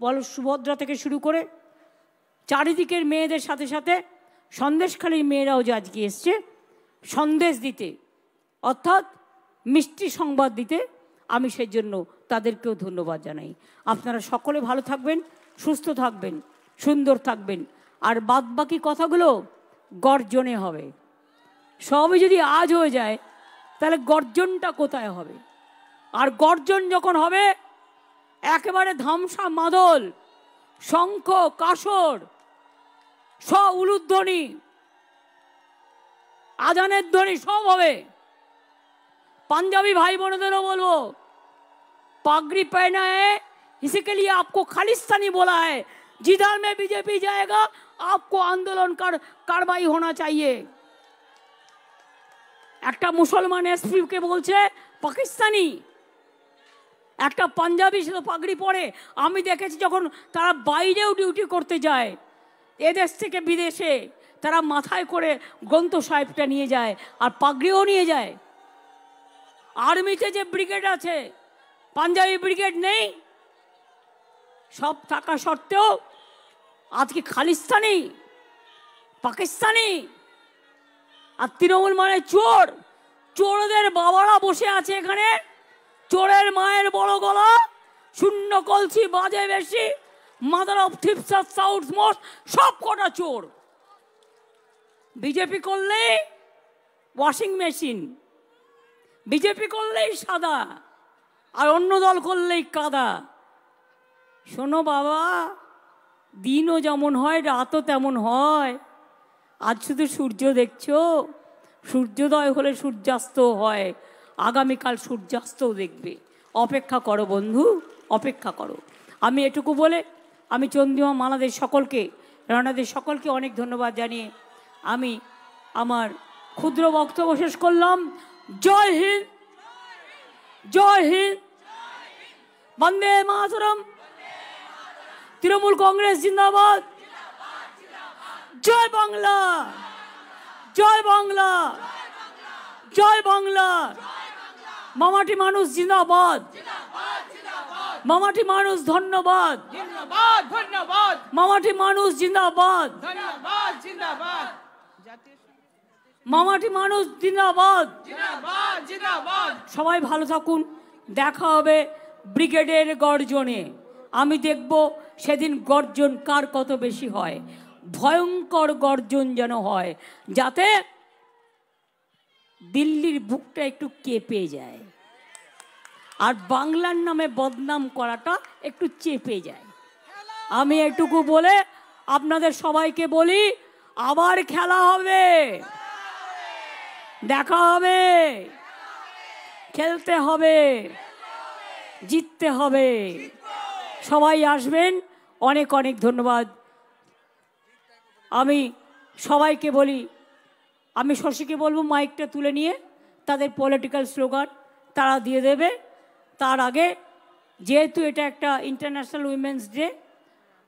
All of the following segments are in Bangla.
বল সুভদ্রা থেকে শুরু করে চারিদিকের মেয়েদের সাথে সাথে সন্দেশখালীর মেয়েরাও যে আজকে এসছে সন্দেশ দিতে, অর্থাৎ মিষ্টি সংবাদ দিতে, আমি সেই জন্য তাদেরকেও ধন্যবাদ জানাই। আপনারা সকলে ভালো থাকবেন, সুস্থ থাকবেন, সুন্দর থাকবেন। আর বাদবাকি কথাগুলো গর্জনে হবে। সবই যদি আজ হয়ে যায় তাহলে গর্জনটা কোথায় হবে? আর গর্জন যখন হবে একেবারে ধামসা মাদল, শঙ্খ কাসর, উলুধ্বনি, আজানের ধ্বনি সব হবে। पंजाबी भाई बहनों बोलो, पगड़ी पहना है इसी के लिए आपको खालिस्तानी बोला है। जिधर में बीजेपी जाएगा आपको आंदोलन कार्रवाई होना चाहिए। एक मुसलमान एसपी के बोलছে পাকিস্তানি, একটা পাঞ্জাবি সে তো পাগড়ি পরে। আমি দেখেছি যখন তারা বাইরেও ডিউটি করতে যায় এদেশ থেকে বিদেশে, তারা মাথায় করে গ্রন্থ সাহেবটা নিয়ে যায় আর পাগড়িও নিয়ে যায়। আর্মিতে যে ব্রিগেড আছে, পাঞ্জাবি ব্রিগেড নেই, সব থাকা সত্ত্বেও আজকে খালিস্তানি, পাকিস্তানি আর তৃণমূল মানে চোর। চোরদের বাবারা বসে আছে এখানে, চোরের মায়ের বড় গলা, শূন্য কলসি বাজে বেশি, মাদার অফ থিপস আর সাউথ মোস্ট, সব কটা চোর। বিজেপি করলে ওয়াশিং মেশিন, বিজেপি করলেই সাদা আর অন্য দল করলেই কাদা। শোনো বাবা, দিনও যেমন হয় রাতও তেমন হয়। আজ শুধু সূর্য দেখছো, সূর্যোদয় হলে সূর্যাস্ত হয়, আগামীকাল সূর্যাস্তও দেখবে। অপেক্ষা করো বন্ধু, অপেক্ষা করো। আমি এটুকু বলে আমি চন্দ্রিমা মালাদের সকলকে, রানাদের সকলকে অনেক ধন্যবাদ জানিয়ে আমি আমার ক্ষুদ্র বক্তব্য শেষ করলাম। জয় হিন্দ, জয় হিন্দ, বন্দে মাতরম, তৃণমূল কংগ্রেস জিন্দাবাদ, জয় বাংলা, জয় বাংলা, জয় বাংলা, মামাটি মানুষ জিন্দাবাদ, মামাটি মানুষ ধন্যবাদ, মামাটি মানুষ জিন্দাবাদ, মামাটি মানুষ জিন্দাবাদ, সবাই ভালো থাকুন। দেখা হবে ব্রিগেডের গর্জনে। আমি দেখব সেদিন গর্জন কার কত বেশি হয়। ভয়ঙ্কর গর্জন যেন হয়, যাতে দিল্লির বুকটা একটু কেঁপে যায় আর বাংলার নামে বদনাম করাটা একটু চেপে যায়। আমি এটুকু বলে আপনাদের সবাইকে বলি, আবার খেলা হবে, দেখা হবে, খেলতে হবে, জিততে হবে। সবাই আসবেন। অনেক অনেক ধন্যবাদ। আমি সবাইকে বলি, আমি শশীকে বলবো মাইকটা তুলে নিয়ে তাদের পলিটিক্যাল স্লোগান তারা দিয়ে দেবে। তার আগে যেহেতু এটা একটা ইন্টারন্যাশনাল উইমেন্স ডে,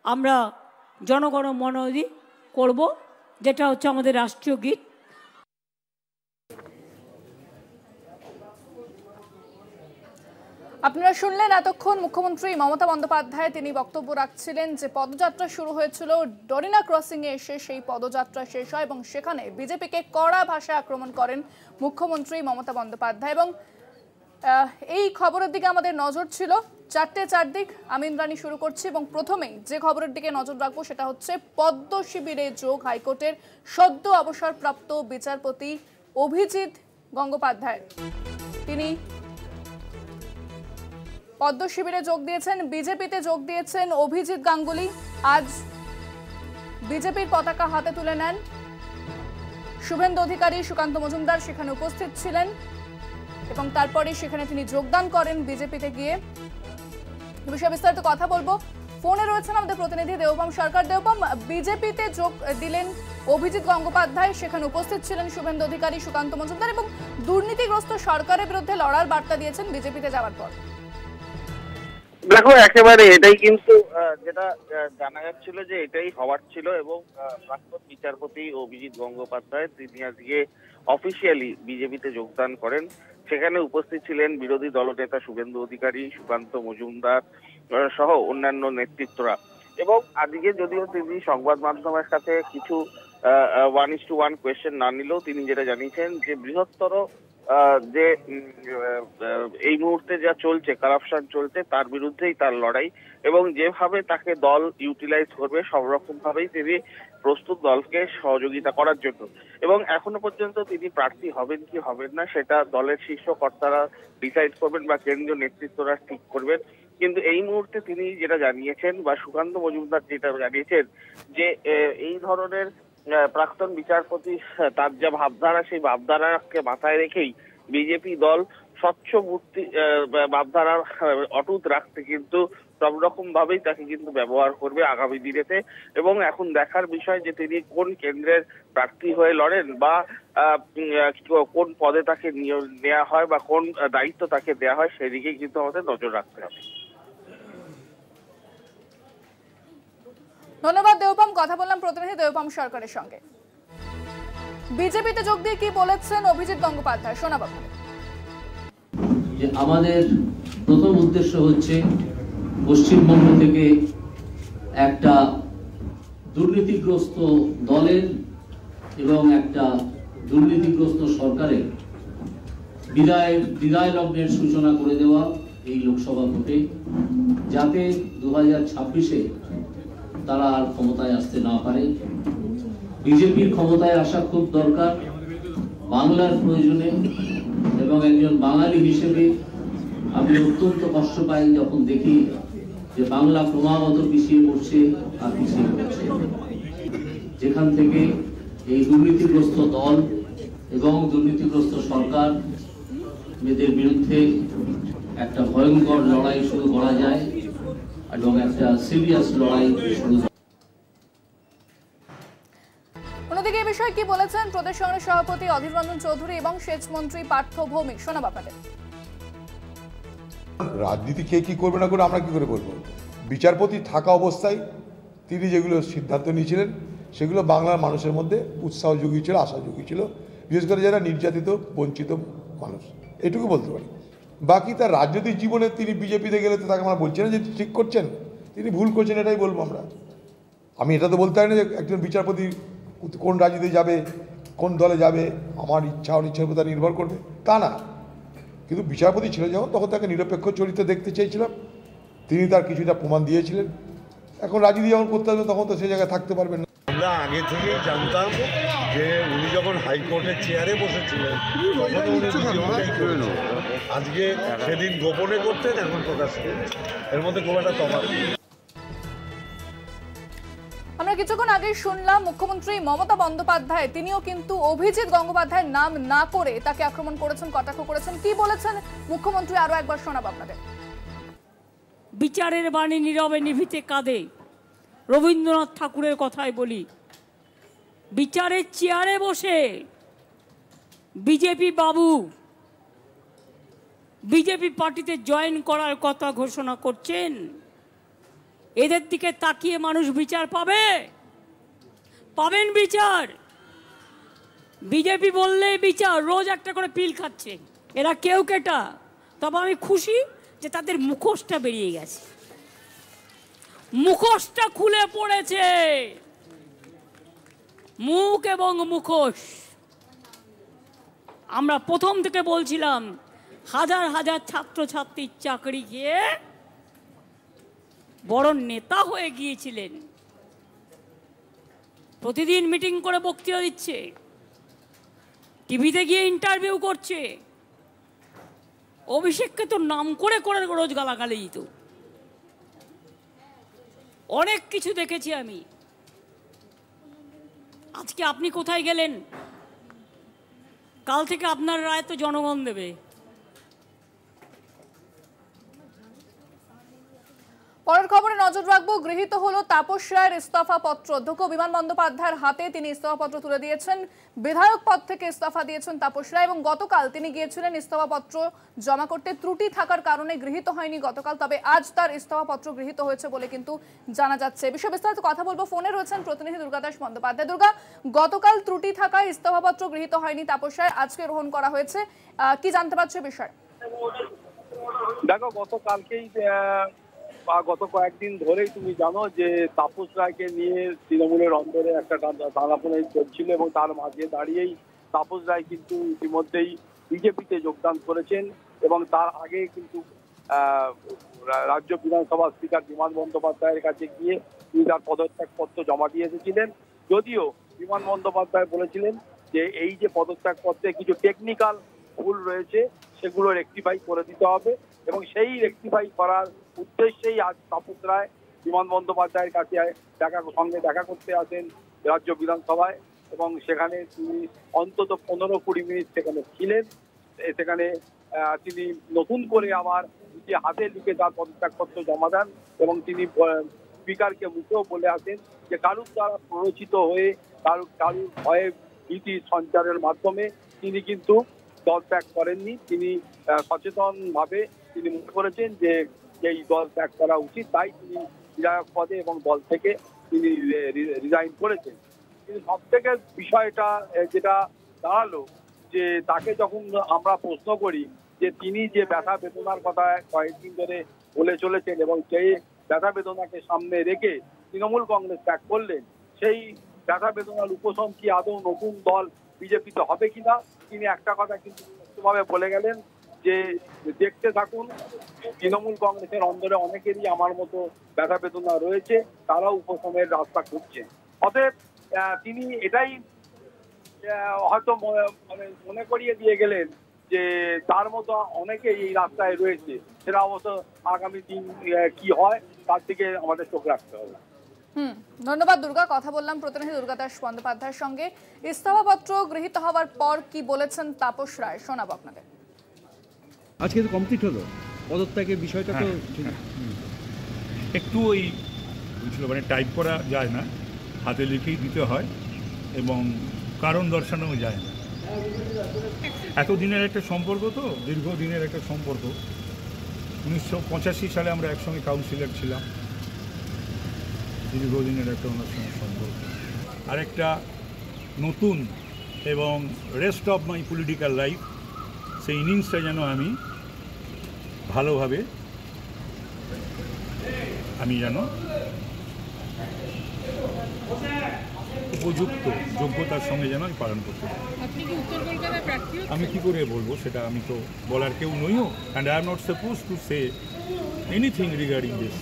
আমরা জনগণ মন অধি করব, যেটা হচ্ছে আমাদের রাষ্ট্রীয় গীত। আপনারা শুনলেন এতক্ষণ মুখ্যমন্ত্রী মমতা বন্দ্যোপাধ্যায় তিনি বক্তব্য রাখছিলেন যে পদযাত্রা শুরু হয়েছিল ডরিনা ক্রসিং এ এসে সেই পদযাত্রা শেষ হয় এবং সেখানে বিজেপিকে কড়া ভাষায় আক্রমণ করেন মুখ্যমন্ত্রী মমতা বন্দ্যোপাধ্যায়। এবং এই খবরের দিকে আমাদের নজর ছিল। চারটে চারদিক আমি ইন্দ্রাণী শুরু করছি এবং প্রথমেই যে খবরের দিকে নজর রাখবো সেটা হচ্ছে পদ্ম শিবিরে যোগ হাইকোর্টের সদ্য অবসরপ্রাপ্ত বিচারপতি অভিজিৎ গঙ্গোপাধ্যায়। তিনি পদ্ম শিবিরে যোগ দিয়েছেন, বিজেপিতে যোগ দিয়েছেন অভিজিৎ গাঙ্গুলি। আজ বিজেপির পতাকা হাতে তুলে নেন শুভেন্দু অধিকারী, সুকান্ত মজুমদার সেখানে উপস্থিত ছিলেন এবং তারপরে সেখানে তিনি যোগদান করেন বিজেপিতে গিয়ে। বিষয়ে বিস্তারিত কথা বলবো। ফোনে রয়েছেন আমাদের প্রতিনিধি দেবম সরকার। দেবম, বিজেপিতে যোগ দিলেন অভিজিৎ গঙ্গোপাধ্যায়, সেখানে উপস্থিত ছিলেন শুভেন্দু অধিকারী, সুকান্ত মজুমদার এবং দুর্নীতিগ্রস্ত সরকারের বিরুদ্ধে লড়ার বার্তা দিয়েছেন বিজেপিতে যাওয়ার পর। দেখো, একেবারে এটাই কিন্তু যেটা জানা যাচ্ছিল যে এটাই হওয়ার ছিল এবং প্রাক্তন বিচারপতি অভিজিৎ গঙ্গোপাধ্যায় তিনি আজকে অফিসিয়ালি বিজেপিতে যোগদান করেন। সেখানে উপস্থিত ছিলেন বিরোধী দলনেতা শুভেন্দু অধিকারী, সুকান্ত মজুমদার, সহ অন্যান্য নেতৃত্বরা। এবং আজকে যদিও তিনি সংবাদ মাধ্যমের কাছে কিছু 1:1 কোয়েশ্চেন না নিলেও তিনি যেটা জানিয়েছেন যে বৃহত্তর যে এই মুহূর্তে যা চলছে, কারাপশন চলছে, তার বিরুদ্ধেই তার লড়াই, এবং যেভাবে তাকে দল ইউটিলাইজ করবে সব রকম ভাবেই তিনি প্রস্তুত দলকে সহযোগিতা করার জন্য। এবং এখনো পর্যন্ত তিনি প্রার্থী হবেন কি হবেন না সেটা দলের শীর্ষ কর্তারা ডিসাইড করবেন বা কেন্দ্রীয় নেতৃত্বরা ঠিক করবেন। কিন্তু এই মুহূর্তে তিনি যেটা জানিয়েছেন বা সুকান্ত মজুমদার যেটা জানিয়েছেন যে এই ধরনের প্রাক্তন বিচারপতি তার যা ভাবধারা, সেই ভাবধারাকে মাথায় রেখেই বিজেপি দল স্বচ্ছ মূর্তি ভাবধারা অটুট রাখতে কিন্তু সব রকম ভাবেই তাকে কিন্তু ব্যবহার করবে আগামী দিনেতে। এবং এখন দেখার বিষয় যে তিনি কোন কেন্দ্রের প্রার্থী হয়ে লড়েন বা কোন পদে তাকে নেওয়া হয় বা কোন দায়িত্ব তাকে দেওয়া হয়, সেদিকে কিন্তু আমাদের নজর রাখতে হবে। ধন্যবাদ দেবপাম। কথা বললাম প্রতিনিধি দেবপাম সরকারের সঙ্গে। বিজেপিতে যোগ দিয়ে কি বলেছেন অভিজিৎ গঙ্গোপাধ্যায়, শোনাব। যে আমাদের প্রথম উদ্দেশ্য হচ্ছে পশ্চিমবঙ্গ থেকে একটা দুর্নীতিগ্রস্ত দলের এবং একটা দুর্নীতিগ্রস্ত সরকারের বিদায় লগ্নের সূচনা করে দেওয়া এই লোকসভা ভোটে, যাতে 2026-এ তারা আর ক্ষমতায় আসতে না পারে। বিজেপির ক্ষমতায় আসা খুব দরকার বাংলার প্রয়োজনে, এবং একজন বাঙালি হিসেবে আমি অত্যন্ত কষ্ট পাই যখন দেখি যে বাংলা ক্রমাগত পিছিয়ে পড়ছে আর পিছিয়ে পড়ছে। যেখান থেকে এই দুর্নীতিগ্রস্ত দল এবং দুর্নীতিগ্রস্ত সরকার এদের বিরুদ্ধে একটা ভয়ঙ্কর লড়াই শুরু করা যায় এবং একটা সিরিয়াস লড়াই শুরু। অন্যদিকে এই বিষয়ে কি বলেছেন প্রদেশ কংগ্রেস সভাপতি অধীর রঞ্জন চৌধুরী এবং সেচ মন্ত্রী পার্থ ভৌমিক, শোনাব আপনাদের। রাজনীতি কে কি করবে না করে আমরা কি করে বলবো? বিচারপতি থাকা অবস্থায় তিনি যেগুলো সিদ্ধান্ত নিয়েছিলেন সেগুলো বাংলার মানুষের মধ্যে উৎসাহ জুগিয়েছিল, আশা জুগিয়েছিল, বিশেষ করে যারা নির্যাতিত বঞ্চিত মানুষ, এটুকু বলতে পারি। বাকি তার রাজনৈতিক জীবনে তিনি বিজেপিতে গেলে তো তাকে আমরা বলছি না যে ঠিক করছেন, তিনি ভুল করছেন, এটাই বলবো আমরা। আমি এটা তো বলতে পারি না যে একজন বিচারপতি কোন রাজনীতিতে যাবে, কোন দলে যাবে, আমার ইচ্ছা অনিচ্ছার উপর তা নির্ভর করবে, তা না। কিন্তু বিচারপতি ছিল যখন, তখন তাকে নিরপেক্ষ চরিত্র দেখতে চেয়েছিলাম, তিনি তার কিছুটা প্রমাণ দিয়েছিলেন। এখন রাজনীতি যখন করতে হবে তখন তো সেই জায়গায় থাকতে পারবেন না। আমরা আগে থেকেই জানতাম যে উনি যখন হাইকোর্টের চেয়ারে বসেছিলেন তখন উনি বিজেপিটাই করেন। আজকে সেদিন গোপনে করতেন, এখন প্রকাশ করতেন, এর মধ্যে খুব একটা তফাৎ। আমরা কিছুক্ষণ আগে শুনলাম মুখ্যমন্ত্রী মমতা বন্দ্যোপাধ্যায় তিনিও কিন্তু অভিজিৎ গঙ্গোপাধ্যায়ের নাম না করে তাকে আক্রমণ করেছেন, কটাক্ষ করেছেন। কি বলেছেন মুখ্যমন্ত্রী আরো একবার শোনাব আপনাদের। বিচারের বাণী নীরবে নিভিতে কাঁদে, রবীন্দ্রনাথ ঠাকুরের কথাই বলি। বিচারের চেয়ারে বসে বিজেপি বাবু বিজেপি পার্টিতে জয়েন করার কথা ঘোষণা করছেন। এদের দিকে তাকিয়ে মানুষ বিচার পাবেন বিচার। বিজেপি বললেই বিচার, রোজ একটা করে পিল খাচ্ছে এরা কেউ কেটা। তবে আমি খুশি যে তাদের মুখোশটা বেরিয়ে গেছে, মুখোশটা খুলে পড়েছে। মুখ এবং মুখোশ। আমরা প্রথম থেকে বলছিলাম হাজার হাজার ছাত্রছাত্রীর চাকরি গিয়ে বড় নেতা হয়ে গিয়েছিলেন, প্রতিদিন মিটিং করে বক্তৃতা দিচ্ছে, টিভিতে গিয়ে ইন্টারভিউ করছে। অভিষেককে তো নাম করে করে রোজ গালাগালি দিত। অনেক কিছু দেখেছি আমি। আজকে আপনি কোথায় গেলেন? কাল থেকে আপনার রায় তো জনগণ দেবে। পরের খবরে নজর রাখবো। গৃহীত হলো তাপস রায়ের ইস্তফা পত্র। অধ্যক্ষ বিমান বন্দ্যোপাধ্যায়ের হাতে তিনি ইস্তফা পত্র তুলে দিয়েছেন। বিধায়ক পদ থেকে ইস্তফা দিয়েছেন তাপস রায় এবং গতকাল তিনি গিয়েছিলেন ইস্তফা পত্র জমা করতে। ত্রুটি থাকার কারণে গৃহীত হয়নি গতকাল, তবে আজ তার ইস্তফা পত্র গৃহীত হয়েছে বলে কিন্তু জানা যাচ্ছে। বিষয়ে বিস্তারিত কথা বলবো। ফোনে রয়েছেন প্রতিনিধি দুর্গাদাস বন্দ্যোপাধ্যায়। দুর্গা, গতকাল ত্রুটি থাকায় ইস্তফা পত্র গৃহীত হয়নি তাপস রায়, আজকে গ্রহণ করা হয়েছে, কি জানতে পারছো বিষয়? দেখো, গতকালকেই গত কয়েকদিন ধরেই তুমি জানো যে তাপস রায়কে নিয়ে তৃণমূলের অন্দরে একটা দানাপোনাই চলছিল এবং তার মাঝে দাঁড়িয়েই তাপস রায় কিন্তু ইতিমধ্যেই বিজেপিতে যোগদান করেছেন এবং তার আগে কিন্তু রাজ্য বিধানসভা স্পিকার বিমান বন্দ্যোপাধ্যায়ের কাছে গিয়ে তিনি তার পদত্যাগপত্র জমা দিয়ে এসেছিলেন। যদিও বিমান বন্দ্যোপাধ্যায় বলেছিলেন যে এই যে পদত্যাগপত্রে কিছু টেকনিক্যাল ভুল রয়েছে সেগুলো রেকটিফাই করে দিতে হবে এবং সেই রেকটিফাই করার উদ্দেশ্যেই আজ তাপস রায় বিমান বন্দ্যোপাধ্যায়ের কাছে সঙ্গে দেখা করতে আসেন রাজ্য বিধানসভায় এবং সেখানে তিনি অন্তত 15-20 মিনিট সেখানে ছিলেন। সেখানে তিনি নতুন করে আবার নিজে হাতে লিখে তার পদত্যাগপত্র জমা দেন এবং তিনি স্পিকারকে মুখেও বলে আসেন যে কারুর দ্বারা প্ররোচিত হয়ে কারুর ভয়ে ভীতি সঞ্চারের মাধ্যমে তিনি কিন্তু দল ত্যাগ করেননি। তিনি সচেতনভাবে তিনি মনে করেছেন যে এই দল ত্যাগ করা উচিত, তাই তিনি বিধায়ক পদে এবং দল থেকে তিনি রিজাইন করেছেন। কিন্তু সব থেকে বিষয়টা যেটা দাঁড়ালো যে তাকে যখন আমরা প্রশ্ন করি যে তিনি যে ব্যথা বেদনার কথা কয়েকদিন ধরে বলে চলেছেন এবং সেই ব্যথা বেদনাকে সামনে রেখে তৃণমূল কংগ্রেস ত্যাগ করলেন, সেই ব্যথা বেদনার উপশম কি আদৌ নতুন দল বিজেপিতে হবে কিনা তিনি একটা কথা কিন্তু স্পষ্টভাবে বলে গেলেন যে দেখতে থাকুন, তৃণমূল কংগ্রেসের অন্দরে অনেকেরই আমার মতো ব্যথা বেদনা রয়েছে, তারাও উপশমের রাস্তা খুঁজছে। অতএব তিনি এটাই হয়তো মানে মনে করিয়ে দিয়ে গেলেন যে তার মতো অনেকেই এই রাস্তায় রয়েছে। সেটা অবশ্য আগামী দিন কি হয় তার দিকে আমাদের চোখ রাখতে হবে। ধন্যবাদ দুর্গা। কথা বললাম প্রতিনিধি দুর্গাদাস বন্দ্যোপাধ্যায়ের সঙ্গে। ইস্তফাপত্র গৃহীত হওয়ার পর কি বলেছেন তাপস রায় শোনাবো আপনাদের। আজকে তো কমপ্লিট হলো পদত্যাগের বিষয়টা, তো একটু ওই বুঝলো মানে টাইপ করা যায় না, হাতে লিখেই দিতে হয় এবং কারণ দর্শানোও যায় না। এতদিনের একটা সম্পর্ক, তো দীর্ঘদিনের একটা সম্পর্ক। 1985 সালে আমরা একসঙ্গে কাউন্সিলর ছিলাম, দীর্ঘদিনের একটা ওনার সঙ্গে সম্পর্ক। আর একটা নতুন এবং rest of my political life সেই ইনিংসটা যেন আমি ভালোভাবে যেন উপযুক্ত যোগ্যতার সঙ্গে যেন আমি পালন করতে পারি। আমি কি করে বলবো সেটা, আমি তো বলার কেউ নইও, and I am not suppose to say anything regarding this.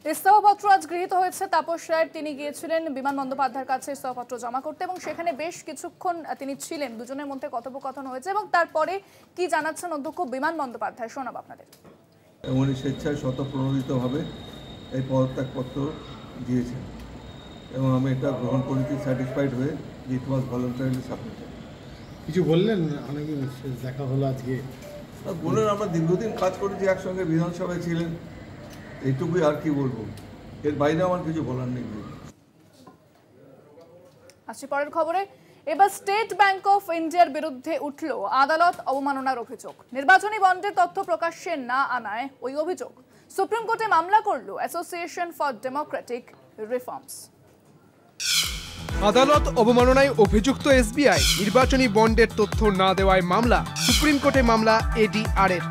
ইস্তফাপত্র আজ গৃহীত হয়েছে তাপস রায়ের। তিনি গিয়েছিলেন বিমান বন্দ্যোপাধ্যায়ের কাছে ইস্তফাপত্র জমা করতে এবং সেখানে বেশ কিছুক্ষণ তিনি ছিলেন, দুজনের মধ্যে কথোপকথন হয়েছে এবং তারপরে কি জানাচ্ছেন অধ্যক্ষ বিমান বন্দ্যোপাধ্যায় শোনাবো আপনাদের। উনি স্বেচ্ছায় স্বতঃপ্রণোদিতভাবে এই পদত্যাগপত্র দিয়েছেন এবং আমি এটা গ্রহণ করেছি স্যাটিসফাইড হয়ে যে ইট ওয়াজ ভলান্টারিলি সাবমিটেড। কিছু বললেন? অনেক দেখা হলো আজকে। বললেন আমরা দীর্ঘদিন কাজ করেছি একসঙ্গে, বিধানসভায় ছিলেন, এইটুকুই আর কি বলবো, এর বাইরে আমার কিছু বলার নেই। আসছি পরের খবরে। এবার স্টেট ব্যাংক অফ ইন্ডিয়ার বিরুদ্ধে উঠল আদালত অবমাননার অভিযোগ। নির্বাচনী বন্ডের তথ্য প্রকাশ্যে না আনায় ওই অভিযোগ। সুপ্রিম কোর্টে মামলা করল অ্যাসোসিয়েশন ফর ডেমোক্রেটিক রিফর্মস। আদালত অবমাননায় অভিযুক্ত এসবিআই, নির্বাচনী বন্ডের তথ্য না দেওয়ায় মামলা। সুপ্রিম কোর্টে মামলা এডিআর এর।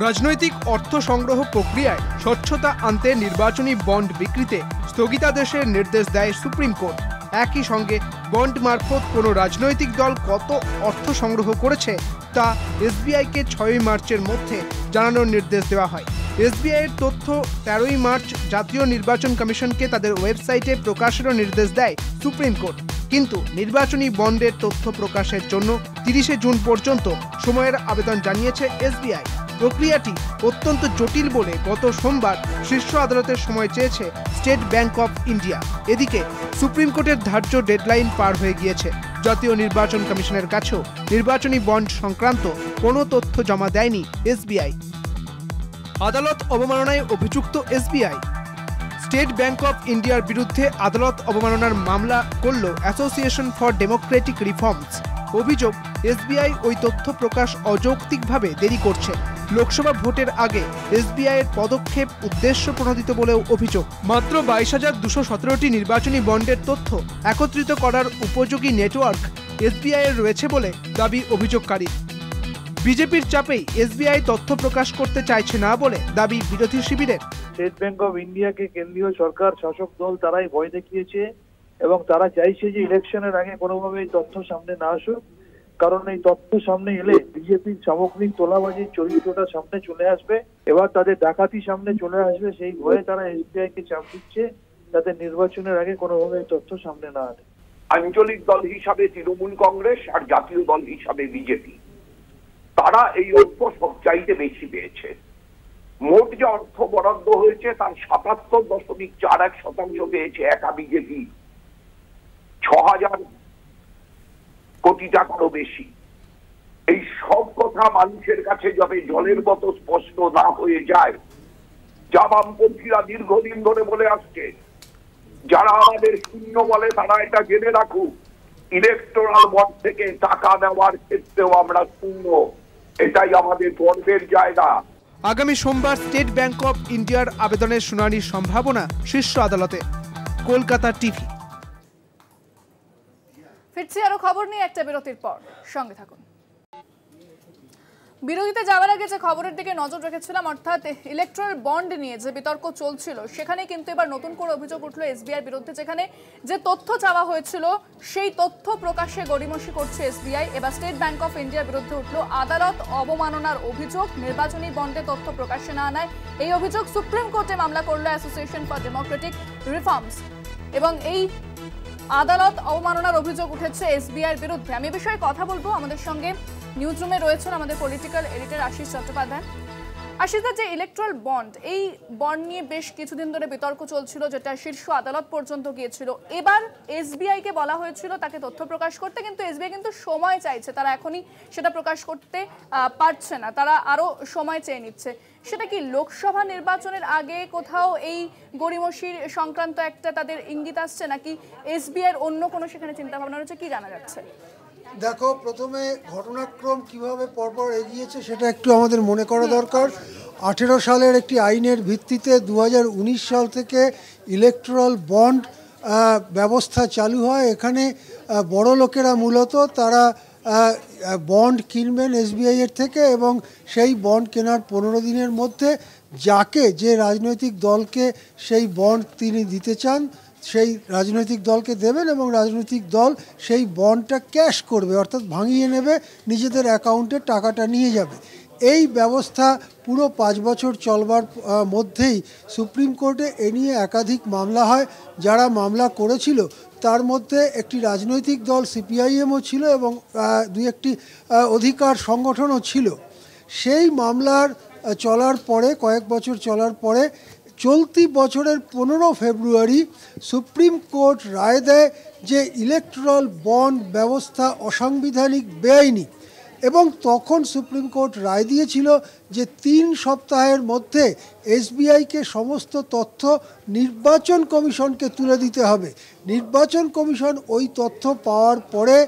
রাজনৈতিক অর্থ সংগ্রহ প্রক্রিয়ায় স্বচ্ছতা আনতে নির্বাচনী বন্ড বিক্রিতে স্থগিতাদেশের নির্দেশ দেয় সুপ্রিম কোর্ট। একই সঙ্গে বন্ড মারফত কোনো রাজনৈতিক দল কত অর্থ সংগ্রহ করেছে তা এসবিআইকে 6 মার্চের মধ্যে জানানোর নির্দেশ দেওয়া হয়। এসবিআই এর তথ্য 13 মার্চ জাতীয় নির্বাচন কমিশনকে তাদের ওয়েবসাইটে প্রকাশেরও নির্দেশ দেয় সুপ্রিম কোর্ট। কিন্তু নির্বাচনী বন্ডের তথ্য প্রকাশের জন্য 30 জুন পর্যন্ত সময়ের আবেদন জানিয়েছে এসবিআই। প্রক্রিয়াটি অত্যন্ত জটিল বলে গত সোমবার শীর্ষ আদালতের সময় চেয়েছে স্টেট ব্যাংক অফ ইন্ডিয়া। এদিকে সুপ্রিম কোর্টের ধার্য ডেডলাইন পার হয়ে গিয়েছে। জাতীয় নির্বাচন কমিশনের কাছেও নির্বাচনী বন্ড সংক্রান্ত কোনো তথ্য জমা দেয়নি এসবিআই। আদালত অবমাননায় অভিযুক্ত এসবিআই। স্টেট ব্যাংক অফ ইন্ডিয়ার বিরুদ্ধে আদালত অবমাননার মামলা করল অ্যাসোসিয়েশন ফর ডেমোক্রেটিক রিফর্মস। অভিযোগ, এসবিআই ওই তথ্য প্রকাশ অযৌক্তিকভাবে দেরি করছে। লোকসভা ভোটের আগে এসবিআই এর পদক্ষেপ উদ্দেশ্য প্রণোদিত বলেও অভিযোগ। মাত্র 22,217টি নির্বাচনী বন্ডের তথ্য একত্রিত করার উপযোগী নেটওয়ার্ক এসবিআই এর রয়েছে বলে দাবি অভিযোগকারী। বিজেপির চাপেই এসবিআই তথ্য প্রকাশ করতে চাইছে না বলে দাবি বিরোধী শিবিরের। স্টেট ব্যাংক অফ ইন্ডিয়াকে কেন্দ্রীয় সরকার শাসক দল তারাই ভয় দেখিয়েছে এবং তারা চাইছে যে ইলেকশনের আগে কোনোভাবে এই তথ্য সামনে না আসুক, কারণ এই তথ্য সামনে এলে বিজেপির সামগ্রিক তোলাবাজির চরিত্রটা সামনে চলে আসবে, এবার তাদের ডাকাতি সামনে চলে আসবে। সেই ভয়ে তারা এসবিআই কে চাপ দিচ্ছে যাতে নির্বাচনের আগে কোনোভাবে এই তথ্য সামনে না আসে। আঞ্চলিক দল হিসাবে তৃণমূল কংগ্রেস আর জাতীয় দল হিসাবে বিজেপি, তারা এই অর্থ সবচাইতে বেশি পেয়েছে। মোট যে অর্থ বরাদ্দ হয়েছে তার 77.41% পেয়েছে একা বিজেপি, 6000 কোটি টাকারও বেশি। এই সব কথা মানুষের কাছে যাবে জলের মতো স্পষ্ট না হয়ে যায়, যা বামপন্থীরা দীর্ঘদিন ধরে বলে আসছে। যারা আমাদের শূন্য বলে তারা এটা জেনে রাখুক, ইলেকটোরাল বন্ড থেকে টাকা নেওয়ার ক্ষেত্রেও আমরা শূন্য, এটাই আমাদের গর্বের জায়গা। আগামী সোমবার স্টেট ব্যাংক অফ ইন্ডিয়ার আবেদনের শুনানির সম্ভাবনা শীর্ষ আদালতে। কলকাতা টিভি। ফিরছি আরো খবর নিয়ে একটা বিরতির পর, সঙ্গে থাকুন। বিরতিতে যাওয়ার আগে যে খবরের দিকে নজর রেখেছিলাম, অর্থাৎ ইলেকট্রাল বন্ড নিয়ে যে বিতর্ক চলছিল, সেখানে কিন্তু এবার নতুন করে অভিযোগ উঠলো এসবিআই বিরুদ্ধে। যেখানে যে তথ্য চাওয়া হয়েছিল সেই তথ্য প্রকাশে গড়িমসি করছে এসবিআই। এবার স্টেট ব্যাংক অফ ইন্ডিয়ার বিরুদ্ধে উঠলো আদালত অবমাননার অভিযোগ। নির্বাচনী বন্ডে তথ্য প্রকাশে না আনায় এই অভিযোগ সুপ্রিম কোর্টে মামলা করলো অ্যাসোসিয়েশন ফর ডেমোক্রেটিক রিফর্মস, এবং এই আদালত অবমাননার অভিযোগ উঠেছে এসবিআইয়ের বিরুদ্ধে। আমি এ বিষয়ে কথা বলবো। আমাদের সঙ্গে নিউজ রুমে রয়েছেন আমাদের পলিটিক্যাল এডিটর আশিস চট্টোপাধ্যায়। আশিস, যে ইলেকট্রাল বন্ড, এই বন্ড নিয়ে বেশ কিছুদিন ধরে বিতর্ক চলছিল, যেটা শীর্ষ আদালত পর্যন্ত গিয়েছিল। এবার এসবিআইকে বলা হয়েছিল তাকে তথ্য প্রকাশ করতে, কিন্তু এসবিআই কিন্তু সময় চাইছে, তারা এখনই সেটা প্রকাশ করতে পারছে না, তারা আরো সময় চেয়ে নিচ্ছে। সেটা কি লোকসভা নির্বাচনের আগে কোথাও এই গড়িমসির সংক্রান্ত একটা তাদের ইঙ্গিত আসছে, নাকি এসবিআইয়ের অন্য কোনো সেখানে চিন্তা ভাবনা রয়েছে, কি জানা যাচ্ছে? দেখো, প্রথমে ঘটনাক্রম কিভাবে পরপর এগিয়েছে সেটা একটু আমাদের মনে করা দরকার। 18 সালের একটি আইনের ভিত্তিতে 2019 সাল থেকে ইলেকট্রাল বন্ড ব্যবস্থা চালু হয়। এখানে বড় লোকেরা মূলত তারা বন্ড কিনবেন এসবিআই এর থেকে, এবং সেই বন্ড কেনার 15 দিনের মধ্যে যাকে যে রাজনৈতিক দলকে সেই বন্ড তিনি দিতে চান সেই রাজনৈতিক দলকে দেবেন, এবং রাজনৈতিক দল সেই বন্ডটা ক্যাশ করবে, অর্থাৎ ভাঙিয়ে নেবে, নিজেদের অ্যাকাউন্টে টাকাটা নিয়ে যাবে। এই ব্যবস্থা পুরো 5 বছর চলবার মধ্যেই সুপ্রিম কোর্টে এ নিয়ে একাধিক মামলা হয়। যারা মামলা করেছিল তার মধ্যে একটি রাজনৈতিক দল সিপিআইএমও ছিল, এবং 2-1টি অধিকার সংগঠনও ছিল। সেই মামলার চলার পরে, কয়েক বছর চলার পরে, চলতি বছরের 15 ফেব্রুয়ারি সুপ্রিম কোর্ট রায় দেয় যে ইলেকট্রাল বন্ড ব্যবস্থা অসাংবিধানিক, বেআইনি, এবং তখন সুপ্রিম কোর্ট রায় দিয়েছিল যে 3 সপ্তাহের মধ্যে এসবিআইকে সমস্ত তথ্য নির্বাচন কমিশনকে তুলে দিতে হবে। নির্বাচন কমিশন ওই তথ্য পাওয়ার পরে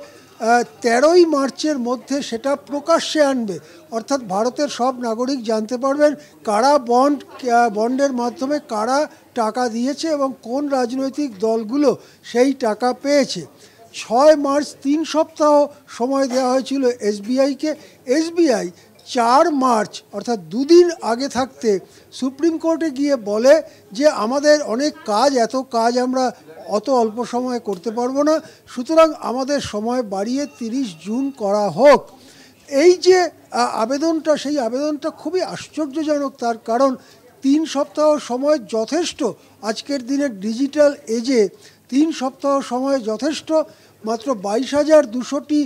13ই মার্চের মধ্যে সেটা প্রকাশ্যে আনবে, অর্থাৎ ভারতের সব নাগরিক জানতে পারবেন কারা বন্ডের মাধ্যমে কারা টাকা দিয়েছে এবং কোন রাজনৈতিক দলগুলো সেই টাকা পেয়েছে। 6 মার্চ 3 সপ্তাহ সময় দেওয়া হয়েছিল এসবিআইকে। এসবিআই 4 মার্চ অর্থাৎ 2 দিন আগে থাকতে সুপ্রিম কোর্টে গিয়ে বলে যে আমাদের অনেক কাজ, এত কাজ আমরা অত অল্প সময়ে করতে পারবো না, সুতরাং আমাদের সময় বাড়িয়ে 30 জুন করা হোক। এই যে আবেদনটা, সেই আবেদনটা খুবই আশ্চর্যজনক, তার কারণ 3 সপ্তাহ সময় যথেষ্ট। আজকের দিনে ডিজিটাল এজে 3 সপ্তাহ সময় যথেষ্ট। মাত্র 22,200টি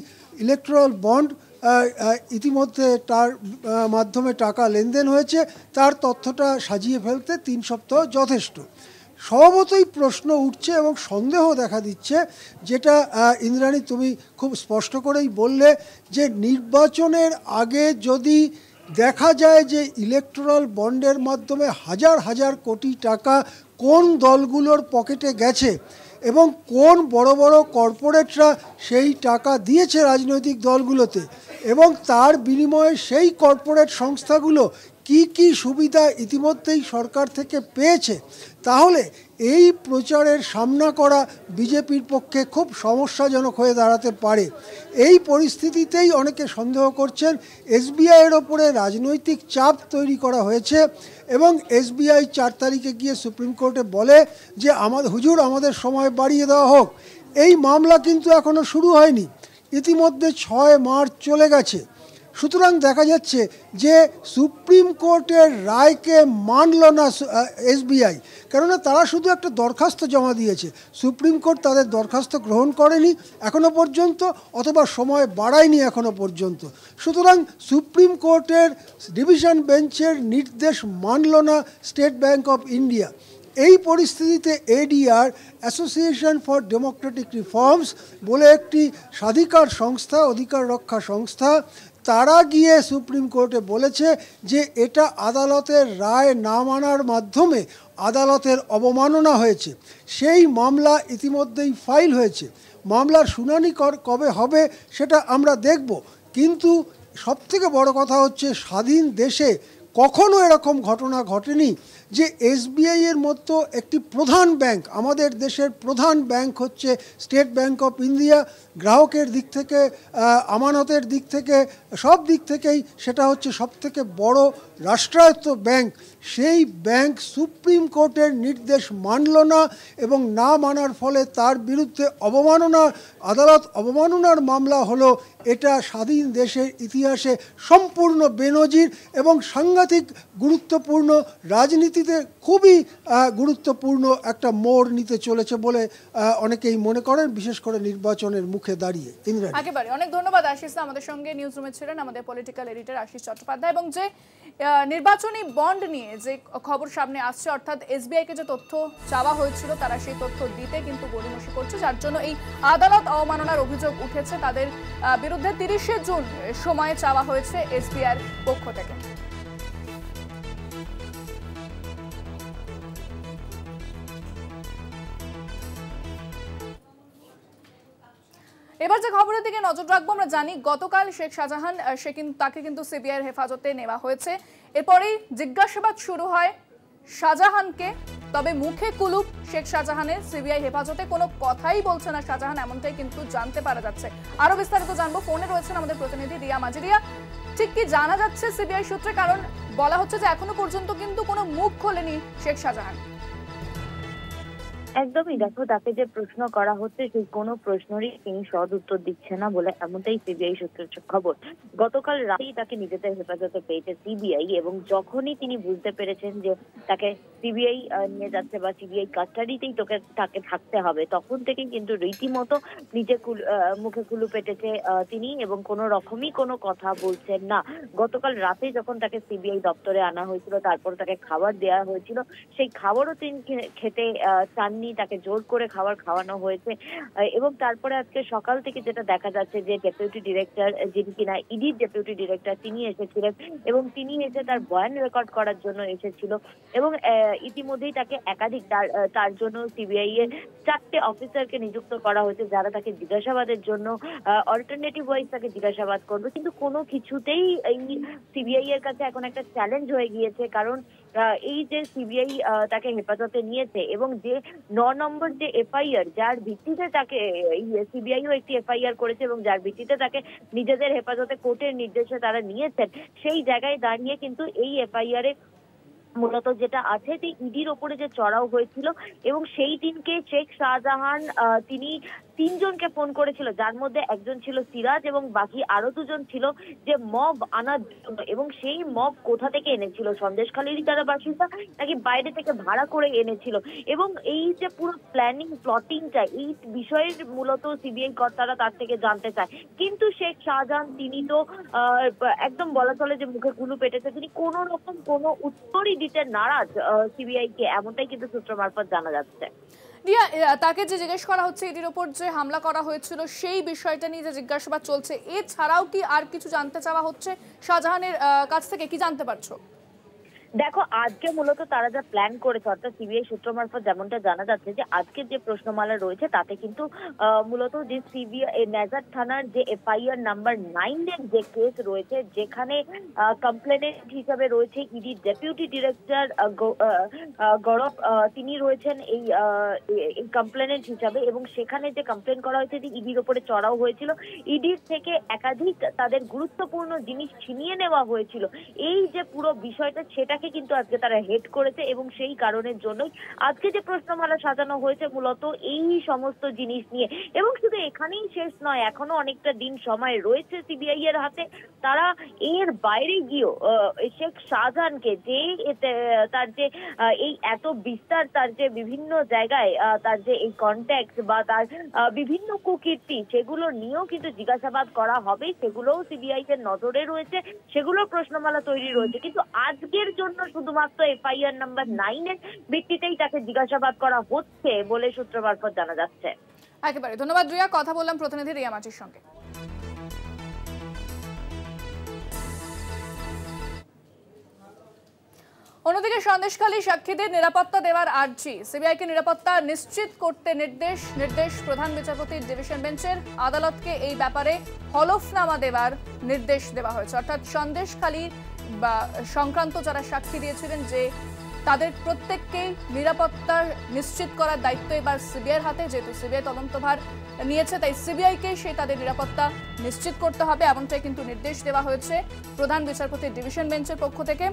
ইলেকট্রাল বন্ড ইতিমধ্যে তার মাধ্যমে টাকা লেনদেন হয়েছে, তার তথ্যটা সাজিয়ে ফেলতে 3 সপ্তাহ যথেষ্ট। স্বভাবতই প্রশ্ন উঠছে এবং সন্দেহ দেখা দিচ্ছে, যেটা ইন্দ্রাণী তুমি খুব স্পষ্ট করেই বললে, যে নির্বাচনের আগে যদি দেখা যায় যে ইলেকট্রাল বন্ডের মাধ্যমে হাজার হাজার কোটি টাকা কোন দলগুলোর পকেটে গেছে এবং কোন বড় বড় কর্পোরেটরা সেই টাকা দিয়েছে রাজনৈতিক দলগুলোতে, এবং তার বিনিময়ে সেই কর্পোরেট সংস্থাগুলো কি কি সুবিধা ইতিমধ্যেই সরকার থেকে পেয়েছে, তাহলে এই প্রচারের সামনা করা বিজেপির পক্ষে খুব সমস্যাজনক হয়ে দাঁড়াতে পারে। এই পরিস্থিতিতেই অনেকে সন্দেহ করছেন এসবিআইয়ের ওপরে রাজনৈতিক চাপ তৈরি করা হয়েছে এবং এসবিআই 4 তারিখে গিয়ে সুপ্রিম কোর্টে বলে যে আমাদের সময় বাড়িয়ে দেওয়া হোক। এই মামলা কিন্তু এখনও শুরু হয়নি, ইতিমধ্যে 6 মার্চ চলে গেছে। সুতরাং দেখা যাচ্ছে যে সুপ্রিম কোর্টের রায়কে মানল না এসবিআই, কেননা তারা শুধু একটা দরখাস্ত জমা দিয়েছে, সুপ্রিম কোর্ট তাদের দরখাস্ত গ্রহণ করেনি এখনও পর্যন্ত, অথবা সময় বাড়ায়নি এখনও পর্যন্ত। সুতরাং সুপ্রিম কোর্টের ডিভিশন বেঞ্চের নির্দেশ মানল না স্টেট ব্যাংক অফ ইন্ডিয়া। এই পরিস্থিতিতে ADR, association for Democratic reforms বলে একটি স্বাধিকার সংস্থা, অধিকার রক্ষা সংস্থা, তারা গিয়ে সুপ্রিম কোর্টে বলেছে যে এটা আদালতের রায় না মানার মাধ্যমে আদালতের অবমাননা হয়েছে। সেই মামলা ইতিমধ্যেই ফাইল হয়েছে, মামলার শুনানি কবে হবে সেটা আমরা দেখব। কিন্তু সবথেকে বড় কথা হচ্ছে স্বাধীন দেশে কখনো এরকম ঘটনা ঘটেনি যে এসবিআইয়ের মতো একটি প্রধান ব্যাংক, আমাদের দেশের প্রধান ব্যাংক হচ্ছে স্টেট ব্যাংক অফ ইন্ডিয়া, গ্রাহকের দিক থেকে, আমানতের দিক থেকে, সব দিক থেকেই সেটা হচ্ছে সবথেকে বড় রাষ্ট্রায়ত্ত ব্যাংক। সেই ব্যাংক সুপ্রিম কোর্টের নির্দেশ মানল না এবং না মানার ফলে তার বিরুদ্ধে আদালত অবমাননার মামলা হলো। এটা স্বাধীন দেশের ইতিহাসে সম্পূর্ণ বেনজির এবং সাংঘাতিক গুরুত্বপূর্ণ, রাজনীতিতে খুবই গুরুত্বপূর্ণ একটা মোড় নিতে চলেছে বলে অনেকেই মনে করেন, বিশেষ করে নির্বাচনের মুখে দাঁড়িয়ে। একেবারে অনেক ধন্যবাদ আশিস। আমাদের সঙ্গে নিউজ রুমে ছিলেন আমাদের পলিটিক্যাল এডিটর আশিস চট্টোপাধ্যায়। এবং যে নির্বাচনী বন্ড নিয়ে যে খবর সামনে আসছে, অর্থাৎ এসবিআইকে যে তথ্য চাওয়া হয়েছিল তারা সেই তথ্য দিতে কিন্তু গড়িমসি করছে, যার জন্য এই আদালত অবমাননার অভিযোগ উঠেছে। তাদের বিরুদ্ধে 30শে জুন সময় চাওয়া হয়েছে এসবিআইয়ের পক্ষ থেকে। এবার যে খবরের দিকে নজর রাখবো, আমরা জানি গতকাল শেখ শাহজাহান তাকে কিন্তু সিবিআইয়ের হেফাজতে নেওয়া হয়েছে। এরপরেই জিজ্ঞাসাবাদ শুরু হয় শাহজাহানকে, তবে মুখে কুলুপ শেখ শাহজাহানের। সিবিআই হেফাজতে কোনো কথাই বলছে না শাহজাহান, এমনটাই কিন্তু জানতে পারা যাচ্ছে। আরো বিস্তারিত জানবো, ফোনে রয়েছেন আমাদের প্রতিনিধি রিয়া মাঝি। রিয়া, ঠিক কি জানা যাচ্ছে সিবিআই সূত্রে? কারণ বলা হচ্ছে যে এখনো পর্যন্ত কিন্তু কোনো মুখ খোলেনি শেখ শাহজাহান। একদমই, দেখো তাকে যে প্রশ্ন করা হচ্ছে সেই কোনো প্রশ্নেরই তিনি সদ উত্তর দিচ্ছে না বলে এমনটাই সিবিআই সূত্রের খবর। গতকাল রাতেই তাকে নিজেদের হেফাজতে পেয়েছে সিবিআই, এবং যখনই তিনি বুঝতে পেরেছেন যে তাকে সিবিআই নিয়ে যাচ্ছে বা সিবিআই কাস্টাডিতেই তাকে থাকতে হবে, তখন থেকেই কিন্তু রীতিমতো মুখে কুলু পেটেছে তিনি, এবং কোনো রকমই কোনো কথা বলছেন না। গতকাল রাতে যখন তাকে সিবিআই দপ্তরে আনা হয়েছিল, তারপর তাকে খাবার দেওয়া হয়েছিল, সেই খাবারও তিনি খেতে চাননি, তাকে জোর করে খাবার খাওয়ানো হয়েছে। এবং তারপরে আজকে সকাল থেকে যেটা দেখা যাচ্ছে যে ডেপুটি ডিরেক্টর, যিনি কিনা ইডির ডেপুটি ডিরেক্টর, তিনি এসেছিলেন এবং তিনি এসে তার বয়ান রেকর্ড করার জন্য এসেছিল। এবং ইতিমধ্যেই তাকে একাধিক তার জন্য সিবিআই এর 4টে অফিসারকে নিযুক্ত করা হয়েছে, যারা তাকে জিজ্ঞাসাবাদের জন্য অল্টারনেটিভ ওয়াইজ তাকে জিজ্ঞাসাবাদ করবে। কিন্তু কোনো কিছুতেই এই সিবিআই এর কাছে এখন একটা চ্যালেঞ্জ হয়ে গিয়েছে, কারণ এই যে সিবিআই তাকে হেফাজতে নিয়েছে এবং যে 9 নম্বর যে এফআইআর, যার ভিত্তিতে তাকে সিবিআইও একটি এফআইআর করেছে এবং যার ভিত্তিতে তাকে নিজেদের হেফাজতে কোর্টের নির্দেশে তারা নিয়েছেন, সেই জায়গায় দাঁড়িয়ে কিন্তু এই এফআইআর এ মূলত যেটা আছে যে ইডির ওপরে যে চড়াও হয়েছিল, এবং সেই দিনকে শেখ শাহজাহান তিনি 3 জনকে ফোন করেছিল, যার মধ্যে একজন ছিল সিরাজ এবং বাকি আরো 2 জন ছিল যে মব আনার জন্য। এবং সেই মব কোথা থেকে এনেছিল, সন্দেশখালীরই তারা বাসিন্দা নাকি বাইরে থেকে ভাড়া করে এনেছিল, এবং এই যে পুরো প্লটিংটা, এই বিষয়ের মূলত সিবিআই কর্তারা তার থেকে জানতে চায়। কিন্তু শেখ শাহজাহান তিনি তো একদম বলা চলে যে মুখে কুলু পেটেছে, তিনি কোনো রকম কোনো উত্তরই দিতে নারাজ সিবিআই কে, এমনটাই কিন্তু সূত্র মারফত জানা যাচ্ছে। রিয়া, তাকে যে জিজ্ঞেস করা হচ্ছে এটির ওপর যে হামলা করা হয়েছিল সেই বিষয়টা নিয়ে যে জিজ্ঞাসাবাদ চলছে, এছাড়াও কি আর কিছু জানতে চাওয়া হচ্ছে শাহজাহানের কাছ থেকে, কি জানতে পারছো? দেখো, আজকে মূলত তারা যা প্ল্যান করেছে, অর্থাৎ সিবিআই সূত্র মারফত যেমনটা জানা যাচ্ছে যে আজকের যে প্রশ্নমালা রয়েছে তাতে কিন্তু মূলত যে সিবিআই নেজার থানার যে এফআইআর নাম্বার 9 এর যে কেস রয়েছে, যেখানে কমপ্লেনেন্ট হিসাবে রয়েছে ইডি ডেপুটি ডিরেক্টর গৌরব, তিনি রয়েছেন এই কমপ্লেনেন্ট হিসাবে, এবং সেখানে যে কমপ্লেন করা হয়েছে যে ইডির ওপরে চড়াও হয়েছিল, ইডির থেকে একাধিক তাদের গুরুত্বপূর্ণ জিনিস ছিনিয়ে নেওয়া হয়েছিল, এই যে পুরো বিষয়টা সেটাকে কিন্তু আজকে তারা হেড করেছে, এবং সেই কারণের জন্যই আজকে যে প্রশ্নমালা সাজানো হয়েছে মূলত এই সমস্ত জিনিস নিয়ে। এবং শুধু এখানেই শেষ নয়, এখনো অনেকটা দিন সময় রয়েছে সিবিআই এর হাতে। তারা এর বাইরে গিয়েও শেখ শাহজাহানকে যে তার যে এই এত বিস্তার, তার যে বিভিন্ন জায়গায় তার যে এই কন্ট্যাক্ট বা তার বিভিন্ন কুকীর্তি, সেগুলো নিয়েও কিন্তু জিজ্ঞাসাবাদ করা হবে, সেগুলোও সিবিআই এর নজরে রয়েছে, সেগুলো প্রশ্নমালা তৈরি রয়েছে। কিন্তু আজকের জন্য শুধুমাত্র এফআইআর নাম্বার 9 এর ভিত্তিতেই তাকে জিজ্ঞাসাবাদ করা হচ্ছে বলে সূত্র মারফত জানা যাচ্ছে। একেবারে ধন্যবাদ রিয়া, কথা বললাম প্রতিনিধি রিয়া মাটির সঙ্গে। অন্যদিকে সন্দেশখালী সাক্ষীদের নিরাপত্তা দেওয়ার আর্জি, সিবিআইকে নিরাপত্তা নিশ্চিত করতে নির্দেশ প্রধান বিচারপতির ডিভিশন বেঞ্চের। আদালতকে এই ব্যাপারে হলফনামা দেওয়ার নির্দেশ দেওয়া হয়েছে। অর্থাৎ সন্দেশখালী বা সংক্রান্ত যারা সাক্ষী দিয়েছিলেন যে তাদের প্রত্যেককেই নিরাপত্তা নিশ্চিত করার দায়িত্ব এবার সিবিআইয়ের হাতে। যেহেতু সিবিআই তদন্তভার নিয়েছে, তাই সিবিআইকে সেই তাদের নিরাপত্তা নিশ্চিত করতে হবে, এমনটাই কিন্তু নির্দেশ দেওয়া হয়েছে প্রধান বিচারপতির ডিভিশন বেঞ্চের পক্ষ থেকে।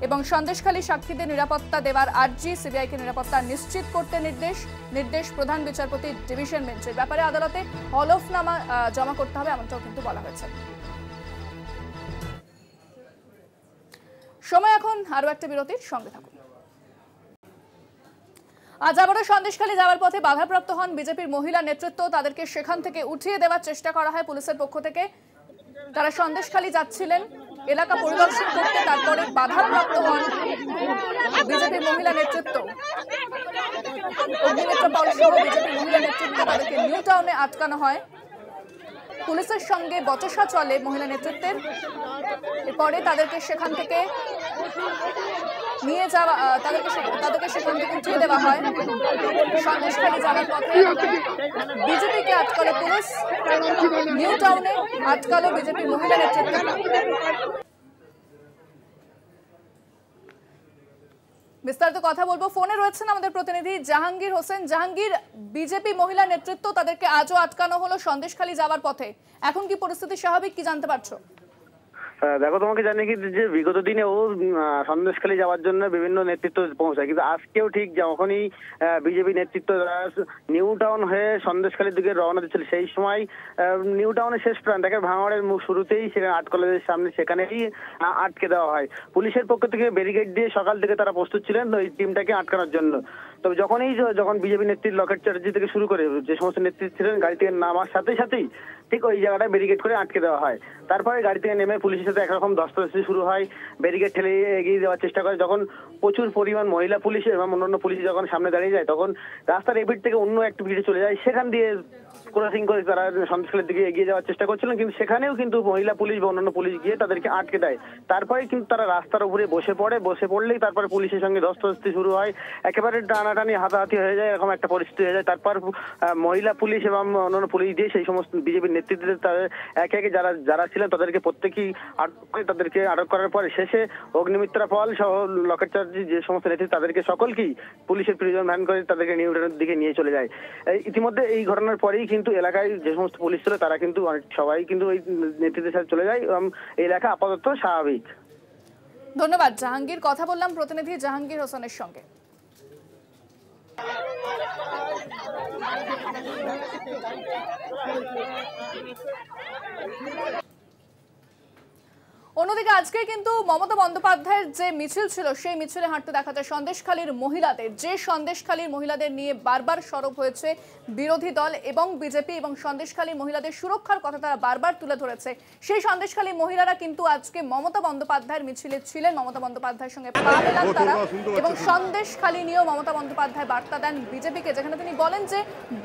এবং সন্দেশখালী সাক্ষীদের নিরাপত্তা দেওয়ার আর্জি, সিবিআইকে নিরাপত্তা নিশ্চিত করতে নির্দেশ প্রধান বিচারপতির ডিভিশন বেঞ্চের। ব্যাপারে আদালতে হলফনামা জমা করতে হবে, এমনটাও কিন্তু বলা হয়েছে। সময় এখন আরো একটা বিরতির, সঙ্গে থাকুন। আজ আবারও সন্দেশখালী যাওয়ার পথে বাধাপ্রাপ্ত হন বিজেপির মহিলা নেতৃত্ব। তাদেরকে সেখান থেকে উঠিয়ে দেওয়ার চেষ্টা করা হয় পুলিশের পক্ষ থেকে। তারা সন্দেশখালী যাচ্ছিলেন এলাকা পরিদর্শন করতে, তারপরে বাধাপ্রাপ্ত হন বিজেপির মহিলা নেতৃত্ব। অগ্নিমিত্র পাল সহ বিজেপির মহিলা নেতৃত্ব, তাদেরকে নিউ টাউনে আটকানো হয়। পুলিশের সঙ্গে বচসা চলে মহিলা নেতৃত্বের। এরপরে তাদেরকে সেখান থেকে নিয়ে যাওয়া, তাদেরকে সেখান থেকে উঠিয়ে দেওয়া হয়। সন্দেশখালী যাওয়ার পথে বিজেপিকে আটকালো পুলিশ, নিউ টাউনে আটকালো বিজেপির মহিলা নেতৃত্ব। বিস্তারিত কথা বলবো, ফোনে রয়েছেন আমাদের প্রতিনিধি জাহাঙ্গীর হোসেন। জাহাঙ্গীর, বিজেপি মহিলা নেতৃত্ব তাদেরকে আজও আটকানো হলো সন্দেশখালী যাওয়ার পথে, এখন কি পরিস্থিতি স্বাভাবিক, কি জানতে পারছো? দেখো, তোমাকে জানিয়ে কি যে বিগত দিনে ও সন্দেশখালী যাওয়ার জন্য বিভিন্ন নেতৃত্ব পৌঁছায়, কিন্তু আজকেও ঠিক যখনই বিজেপি নেতৃত্ব নিউ টাউন হয়ে সন্দেশখালীর দিকে রওনা দিচ্ছিল, সেই সময় নিউ টাউনের শেষ প্রান্তে ভাঙড়ের মুখ শুরুতেই সেখানে আর্ট কলেজের সামনে সেখানেই আটকে দেওয়া হয়। পুলিশের পক্ষ থেকে ব্যারিকেড দিয়ে সকাল থেকে তারা প্রস্তুত ছিলেন ওই টিমটাকে আটকানোর জন্য। তবে যখন বিজেপি নেত্রী লকেট চ্যাটার্জি থেকে শুরু করে যে সমস্ত নেতৃত্ব ছিলেন, গাড়ি থেকে নামার সাথে সাথেই ঠিক ওই জায়গাটা ব্যারিকেড করে আটকে দেওয়া হয়। তারপরে গাড়ি থেকে নেমে পুলিশের সাথে একরকম ধস্তাধস্তি শুরু হয়, ব্যারিকেড ঠেলে এগিয়ে দেওয়ার চেষ্টা করে। যখন প্রচুর পরিমাণ মহিলা পুলিশ এবং অন্যান্য পুলিশ যখন সামনে দাঁড়িয়ে যায়, তখন রাস্তার এই ভিড় থেকে অন্য একটা ভিড়ে চলে যায়, সেখান দিয়ে ক্রসিং করে তারা সন্দেশখালীর দিকে এগিয়ে যাওয়ার চেষ্টা করছিলেন। কিন্তু সেখানেও কিন্তু মহিলা পুলিশ বা অন্যান্য পুলিশ গিয়ে তাদেরকে আটকে দেয়। তারপরে কিন্তু তারা রাস্তার উপরে বসে পড়লেই তারপরে পুলিশের সঙ্গে ধস্তাধস্তি শুরু হয়, একেবারে টানাটানি হাতাহাতি হয়ে যায়, এরকম একটা পরিস্থিতি হয়ে যায়। তারপর মহিলা পুলিশ এবং অন্যান্য পুলিশ দিয়ে সেই সমস্ত বিজেপির নেতৃত্বে তাদের একে একে যারা ছিলেন তাদেরকে প্রত্যেকেই তাদেরকে আটক করার পরে শেষে অগ্নিমিত্রা পাল সহ লকেট চ্যাটার্জি যে সমস্ত নেতৃত্ব তাদেরকে সকলকেই পুলিশের প্রিজন ভ্যান করে তাদেরকে নিউ টাউনের দিকে নিয়ে চলে যায়। ইতিমধ্যে এই ঘটনার পরেই কিন্তু এলাকায় যে সমস্ত পুলিশ ছিল তারা কিন্তু সবাই কিন্তু ওই নেতৃত্বের সাথে চলে যায় এবং এলাকা আপাতত স্বাভাবিক। ধন্যবাদ জাহাঙ্গীর, কথা বললাম প্রতিনিধি জাহাঙ্গীর হোসেনের সঙ্গে। অন্যদিকে আজকে কিন্তু মমতা বন্দ্যোপাধ্যায়ের যে মিছিল ছিল সেই মিছিলে হাঁটতে দেখা যায় সন্দেশখালীর মহিলাদের। যে সন্দেশখালীর মহিলাদের নিয়ে বারবার সরব হয়েছে বিরোধী দল এবং বিজেপি, এবং সন্দেশখালীর মহিলাদের সুরক্ষার কথা তারা বারবার তুলে ধরেছে, সেই সন্দেশখালীর মহিলারা কিন্তু আজকে মমতা বন্দ্যোপাধ্যায়ের মিছিলে ছিলেন। মমতা বন্দ্যোপাধ্যায়ের সঙ্গে পা মেলান তারা এবং সন্দেশখালী নিয়েও মমতা বন্দ্যোপাধ্যায় বার্তা দেন বিজেপিকে, যেখানে তিনি বলেন যে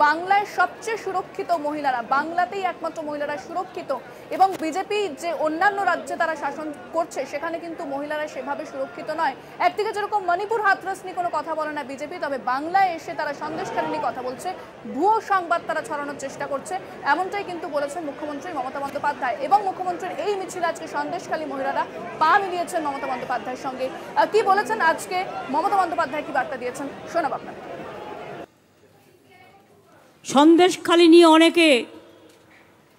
বাংলায় সবচেয়ে সুরক্ষিত মহিলারা, বাংলাতেই একমাত্র মহিলারা সুরক্ষিত, এবং বিজেপি যে অন্যান্য রাজ্যে তারা শাসন করছে সেখানে কিন্তু মহিলারা সেভাবে সুরক্ষিত নয়। একদিকে যেরকম মণিপুর হাতরাস নিয়ে কোনো কথা বলে না বিজেপি, তবে বাংলায় এসে তারা সন্দেশখালী নিয়ে কথা বলছে, ভুয়ো সংবাদ তারা ছড়ানোর চেষ্টা করছে, এমনটাই কিন্তু বলেছেন মুখ্যমন্ত্রী মমতা বন্দ্যোপাধ্যায়। এবং মুখ্যমন্ত্রীর এই মিছিল আজকে সন্দেশখালী মহিলারা পা মিলিয়েছেন মমতা বন্দ্যোপাধ্যায়ের সঙ্গে। কি বলেছেন আজকে মমতা বন্দ্যোপাধ্যায়, কি বার্তা দিয়েছেন শোনাব আপনাকে। সন্দেশখালী নিয়ে অনেকে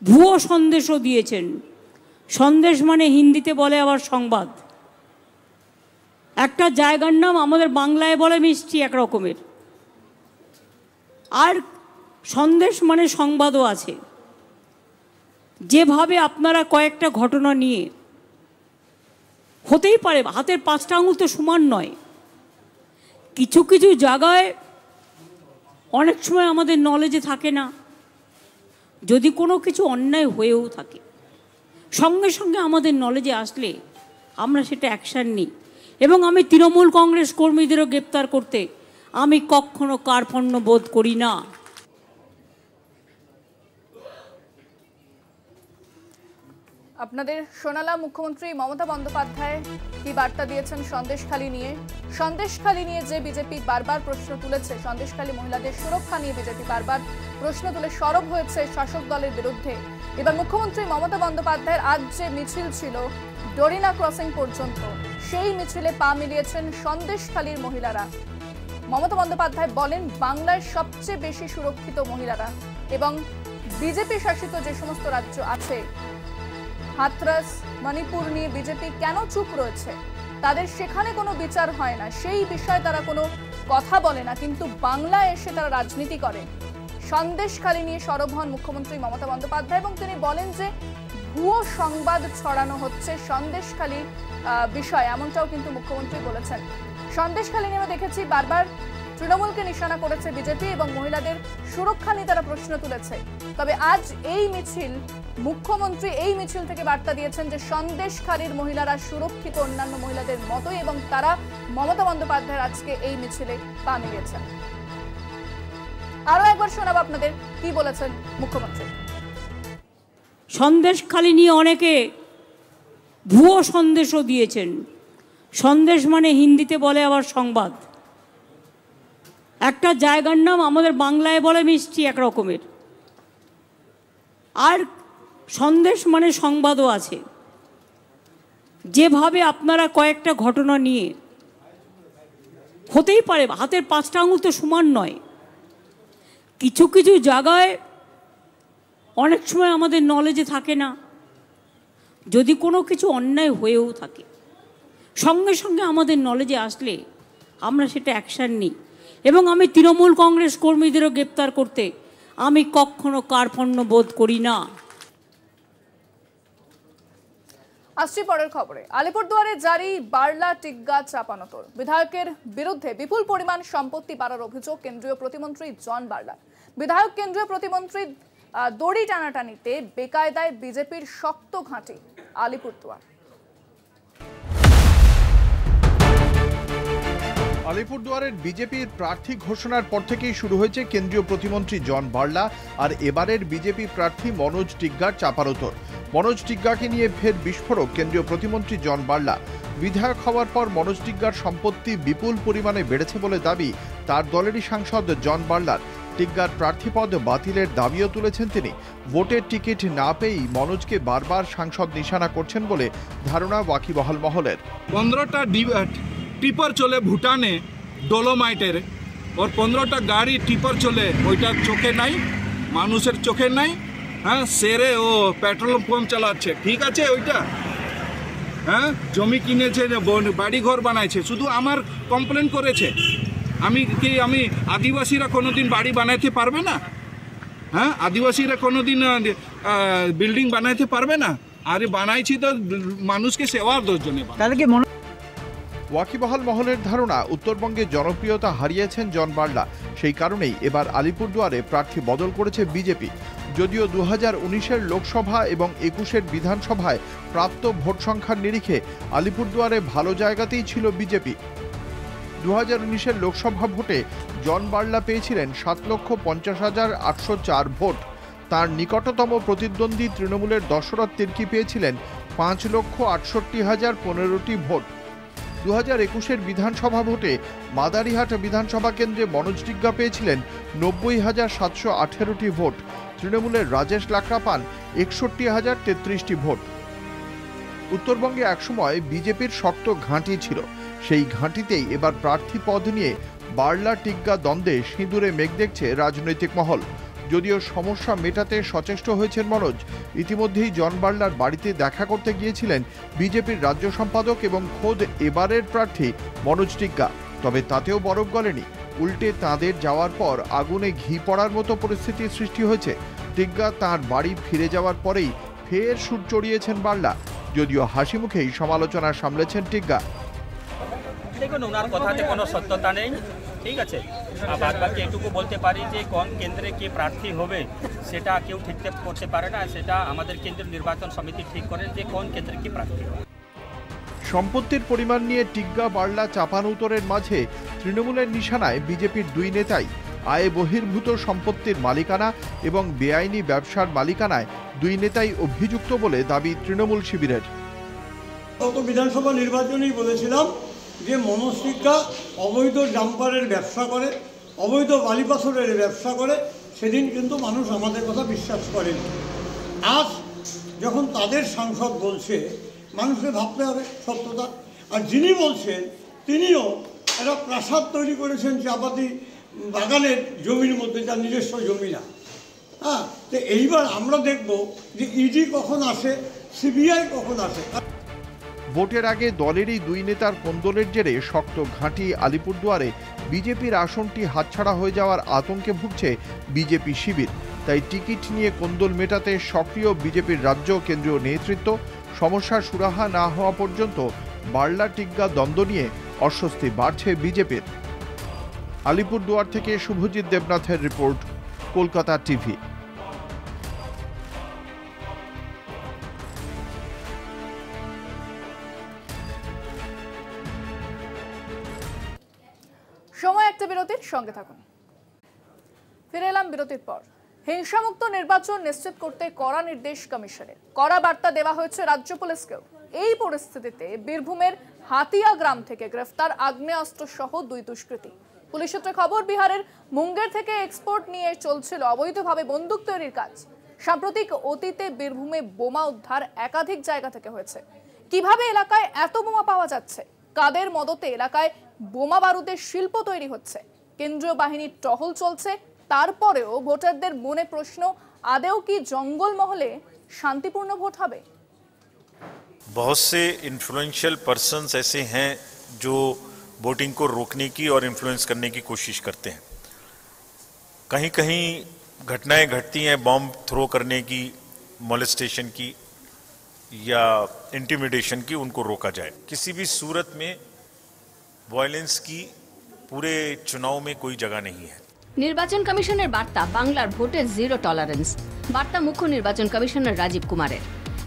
ভুয়ো সন্দেশও দিয়েছেন। সন্দেশ মানে হিন্দিতে বলে আবার সংবাদ। একটা জায়গার নাম আমাদের বাংলায় বলে মিষ্টি এক রকমের, আর সন্দেশ মানে সংবাদও আছে। যেভাবে আপনারা কয়েকটা ঘটনা নিয়ে, হতেই পারে হাতের 5টা আঙুল তো সমান নয়, কিছু কিছু জায়গায় অনেক সময় আমাদের নলেজে থাকে না, যদি কোনো কিছু অন্যায় হয়েও থাকে সঙ্গে সঙ্গে আমাদের নলেজে আসলে আমরা সেটা অ্যাকশান নিই। এবং আমি তৃণমূল কংগ্রেস কর্মীদেরও গ্রেপ্তার করতে আমি কখনো কার্পণ্য বোধ করি না। আপনাদের শোনালাম মুখ্যমন্ত্রী মমতা বন্দ্যোপাধ্যায় কি বার্তা দিয়েছেন সন্দেশখালী নিয়ে। সন্দেশখালী নিয়ে যে বিজেপি বারবার প্রশ্ন তুলেছে, সন্দেশখালী মহিলাদের সুরক্ষা নিয়ে বিজেপি বারবার প্রশ্ন তুলে সরব হয়েছে শাসক দলের বিরুদ্ধে। এবার মুখ্যমন্ত্রী মমতা বন্দ্যোপাধ্যায়ের আজ যে মিছিল ছিল ডরিনা ক্রসিং পর্যন্ত, সেই মিছিলে পা মিলিয়েছেন সন্দেশখালীর মহিলারা। মমতা বন্দ্যোপাধ্যায় বলেন বাংলার সবচেয়ে বেশি সুরক্ষিত মহিলারা, এবং বিজেপি শাসিত যে সমস্ত রাজ্য আছে, হাতরাস মণিপুর নিয়ে বিজেপি কেন চুপ রয়েছে, তাদের সেখানে কোনো বিচার হয় না, সেই বিষয়ে তারা কোনো কথা বলে না, কিন্তু বাংলায় এসে তারা রাজনীতি করে। সন্দেশখালী নিয়ে সরব হন মুখ্যমন্ত্রী মমতা বন্দ্যোপাধ্যায় এবং তিনি বলেন যে ভুয়ো সংবাদ ছড়ানো হচ্ছে সন্দেশখালী বিষয়, এমনটাও কিন্তু মুখ্যমন্ত্রী বলেছেন। সন্দেশখালী নিয়ে দেখেছি বারবার তৃণমূলকে নিশানা করেছে বিজেপি এবং মহিলাদের সুরক্ষা নিয়ে তারা প্রশ্ন তুলেছে। তবে আজ এই মিছিল, মুখ্যমন্ত্রী এই মিছিল থেকে বার্তা দিয়েছেন যে সন্দেশখালীর মহিলারা সুরক্ষিত অন্যান্য মহিলাদের মতোই, এবং তারা মমতা বন্দ্যোপাধ্যায়ের আজকে এই মিছিলে পা মিলিয়েছেন। আরো একবার শোনাবো আপনাদের কি বলেছেন মুখ্যমন্ত্রী। সন্দেশখালী নিয়ে অনেকে ভুয়ো সন্দেশও দিয়েছেন। সন্দেশ মানে হিন্দিতে বলে আবার সংবাদ। একটা জায়গার নাম আমাদের বাংলায় বলে মিষ্টি এক রকমের, আর সন্দেশ মানে সংবাদও আছে। যেভাবে আপনারা কয়েকটা ঘটনা নিয়ে, হতেই পারে হাতের 5টা আঙুল তো সমান নয়, কিছু কিছু জায়গায় অনেক সময় আমাদের নলেজে থাকে না, যদি কোনো কিছু অন্যায় হয়েও থাকে সঙ্গে সঙ্গে আমাদের নলেজে আসলে আমরা সেটা অ্যাকশান নিই। এবং আমি তৃণমূল কংগ্রেস কর্মীদেরও গ্রেপ্তার করতে আমি কখনো কার্পণ্য বোধ করি না। আসছি পরের খবরে। আলিপুরদুয়ারে জারি বার্লা টিগ্গা চাপানোতর। বিধায়কের বিরুদ্ধে বিপুল পরিমাণ সম্পত্তি বাড়ার অভিযোগ কেন্দ্রীয় প্রতিমন্ত্রী জন বার্লা। বিধায়ক কেন্দ্রীয় প্রতিমন্ত্রী দড়ি টানাটানিতে বেকায়দায় বিজেপির শক্ত ঘাঁটি আলিপুরদুয়ার। আলিপুরদুয়ারের বিজেপির প্রার্থী ঘোষণার পর থেকেই শুরু হয়েছে কেন্দ্রীয় প্রতিমন্ত্রী জন বার্লা আর এবারের বিজেপি প্রার্থী মনোজ টিগ্গার চাপানোতর। মনোজ টিগ্গাকে নিয়ে ফের বিস্ফোরক কেন্দ্রীয় প্রতিমন্ত্রী জন বার্লা। বিধায়ক হওয়ার পর মনোজ টিগ্গার সম্পত্তি বিপুল পরিমাণে বেড়েছে বলে দাবি তার দলেরই সাংসদ জন বার্লার। টিগ্গার প্রার্থীপদ বাতিলের দাবিও তুলেছেন তিনি। ভোটের টিকিট না পেয়েই মনোজকে বারবার সাংসদ নিশানা করছেন বলে ধারণা ওয়াকিবহাল মহলের। 15টা টিপার চলে ভুটানে ডোলোমাইটের, ওর 15টা গাড়ি টিপার চলে, ওইটা চোখে নাই, মানুষের চোখে নাই। হ্যাঁ, সেরে ও পেট্রোল পাম্প চালাচ্ছে, ঠিক আছে ওইটা। হ্যাঁ, জমি কিনেছে, বাড়ি ঘর বানাইছে, শুধু আমার কমপ্লেন করেছে। আমি আদিবাসীরা কোনোদিন বাড়ি বানাইতে পারবে না? হ্যাঁ, আদিবাসীরা কোনোদিন বিল্ডিং বানাইতে পারবে না? আরে বানাইছি তো মানুষকে সেবার জন্য। ওয়াকিবহাল মহলের ধারণা উত্তরবঙ্গে জনপ্রিয়তা হারিয়েছেন জন বার্লা, সেই কারণেই এবার আলিপুরদুয়ারে প্রার্থী বদল করেছে বিজেপি। যদিও 2019-এর লোকসভা এবং 21-এর বিধানসভায় প্রাপ্ত ভোট সংখ্যার নিরিখে আলিপুরদুয়ারে ভালো জায়গাতেই ছিল বিজেপি। 2019-এর লোকসভা ভোটে জন বার্লা পেয়েছিলেন 7,50,804 ভোট। তার নিকটতম প্রতিদ্বন্দ্বী তৃণমূলের দশরথ তির্কি পেয়েছিলেন 5,68,015টি ভোট। 2021-এর বিধানসভা ভোটে মাদারিহাট বিধানসভা কেন্দ্রে মনোজ টিগ্গা পেয়েছিলেন 90,718টি ভোট। তৃণমূলের রাজেশ লাকড়া পান 61,033টি ভোট। উত্তরবঙ্গে একসময় বিজেপির শক্ত ঘাঁটি ছিল, সেই ঘাঁটিতেই এবার প্রার্থী পদ নিয়ে বার্লা টিগ্গা দ্বন্দ্বে সিঁদুরে মেঘ দেখছে রাজনৈতিক মহল। যদিও সমস্যা মেটাতে সচেষ্ট হয়েছেন মনোজ, ইতিমধ্যেই জন বার্লার বাড়িতে দেখা করতে গিয়েছিলেন বিজেপির রাজ্য সম্পাদক এবং খোদ এবারের প্রার্থী মনোজ টিগ্গা। তবে তাতেও বরফ গলেনি, উল্টে তাঁদের যাওয়ার পর আগুনে ঘি পড়ার মতো পরিস্থিতির সৃষ্টি হয়েছে। টিগ্গা তাঁর বাড়ি ফিরে যাওয়ার পরেই ফের সুর চড়িয়েছেন বার্লা, যদিও হাসি মুখেই সমালোচনা সামলেছেন টিগ্গা। দেখুন, ওনার কথাতে কোনো সত্যতা নেই, ঠিক আছে। বাদ বাকি এটুকু বলতে পারি যে কোন কেন্দ্রে কে প্রার্থী হবে সেটা কেউ ঠিক করতে পারে না, সেটা আমাদের কেন্দ্রীয় নির্বাচন সমিতি ঠিক করেন যে কোন কেন্দ্রে কি প্রার্থী হবে। সম্পত্তির পরিমাণ নিয়ে টিগ্গা বার্লা চাপানউতরের মাঝে তৃণমূলের নিশানায় বিজেপির দুই নেতাই। আয় বহির্ভূত সম্পত্তির মালিকানা এবং বেআইনি ব্যবসার মালিকানায় দুই নেতাই অভিযুক্ত বলে দাবি তৃণমূল শিবিরের। গত বিধানসভা নির্বাচনেই বলেছিলাম যে মনোজ টিগ্গা অবৈধ ডাম্পারের ব্যবসা করে, অবৈধ বালিপাথরের ব্যবসা করে। সেদিন কিন্তু মানুষ আমাদের কথা বিশ্বাস করেনি। আজ যখন তাদের সাংসদ বলছে, মানুষকে ভাবতে হবে সত্যতা। আর যিনি বলছেন তিনিও একটা প্রাসাদ তৈরি করেছেন চাপাতি বাগানের জমির মধ্যে, যার নিজস্ব জমি না। হ্যাঁ, তো এইবার আমরা দেখব যে ইডি কখন আসে, সিবিআই কখন আসে। ভোটের আগে দলেরই দুই নেতার কোন্দলের জেরে শক্ত ঘাঁটি আলিপুরদুয়ারে বিজেপির আসনটি হাতছাড়া হয়ে যাওয়ার আতঙ্কে ভুগছে বিজেপি শিবির। তাই টিকিট নিয়ে কোন্দল মেটাতে সক্রিয় বিজেপির রাজ্য কেন্দ্রীয় নেতৃত্ব। সমস্যার সুরাহা না হওয়া পর্যন্ত বার্লা টিগ্গা দ্বন্দ্ব নিয়ে অস্বস্তি বাড়ছে বিজেপির। আলিপুরদুয়ার থেকে শুভজিৎ দেবনাথের রিপোর্ট, কলকাতা টিভি। সময় একটা বিরতির, সঙ্গে থাকুন। ফিরে এলাম বিরতির পর। হিংসামুক্ত নির্বাচন নিশ্চিত করতে কড়া নির্দেশ কমিশনের, কড়া বার্তা দেওয়া হয়েছে রাজ্য পুলিশকেও। এই পরিস্থিতিতে বীরভূমের হাতিয়া গ্রাম থেকে গ্রেফতার আগ্নেয়াস্ত্র সহ দুই দুষ্কৃতী। পুলিশ সূত্রে খবর, বিহারের মুঙ্গের থেকে এক্সপোর্ট নিয়ে চলছিল অবৈধভাবে বন্দুক তৈরির কাজ। সাম্প্রতিক অতীতে বীরভূমে বোমা উদ্ধার একাধিক জায়গা থেকে হয়েছে। কিভাবে এলাকায় এত বোমা পাওয়া যাচ্ছে, কাদের মদতে এলাকায় বোমা বারুদের শিল্প তৈরি হচ্ছে, কেন্দ্রীয় বাহিনীর টহল চলছে, তারপরেও ভোটারদের মনে প্রশ্ন, আদেও কি জঙ্গল মহলে শান্তিপূর্ণ ভোট হবে? बहुत से इन्फ्लुएंशियल पर्सन्स ऐसे हैं जो वोटिंग को रोकने की और इन्फ्लुएंस करने की कोशिश करते हैं। कहीं कहीं घटनाएं घटती हैं बॉम्ब थ्रो करने की, मोलेस्टेशन की या इंटिमिडेशन की, उनको रोका जाए। किसी भी सूरत में वायलेंस की पूरे चुनाव में कोई जगह नहीं है। নির্বাচন কমিশনের বার্তা, বাংলার ভোটে জিরো টলারেন্স। বার্তা মুখ্য নির্বাচন কমিশনার রাজীব কুমারের।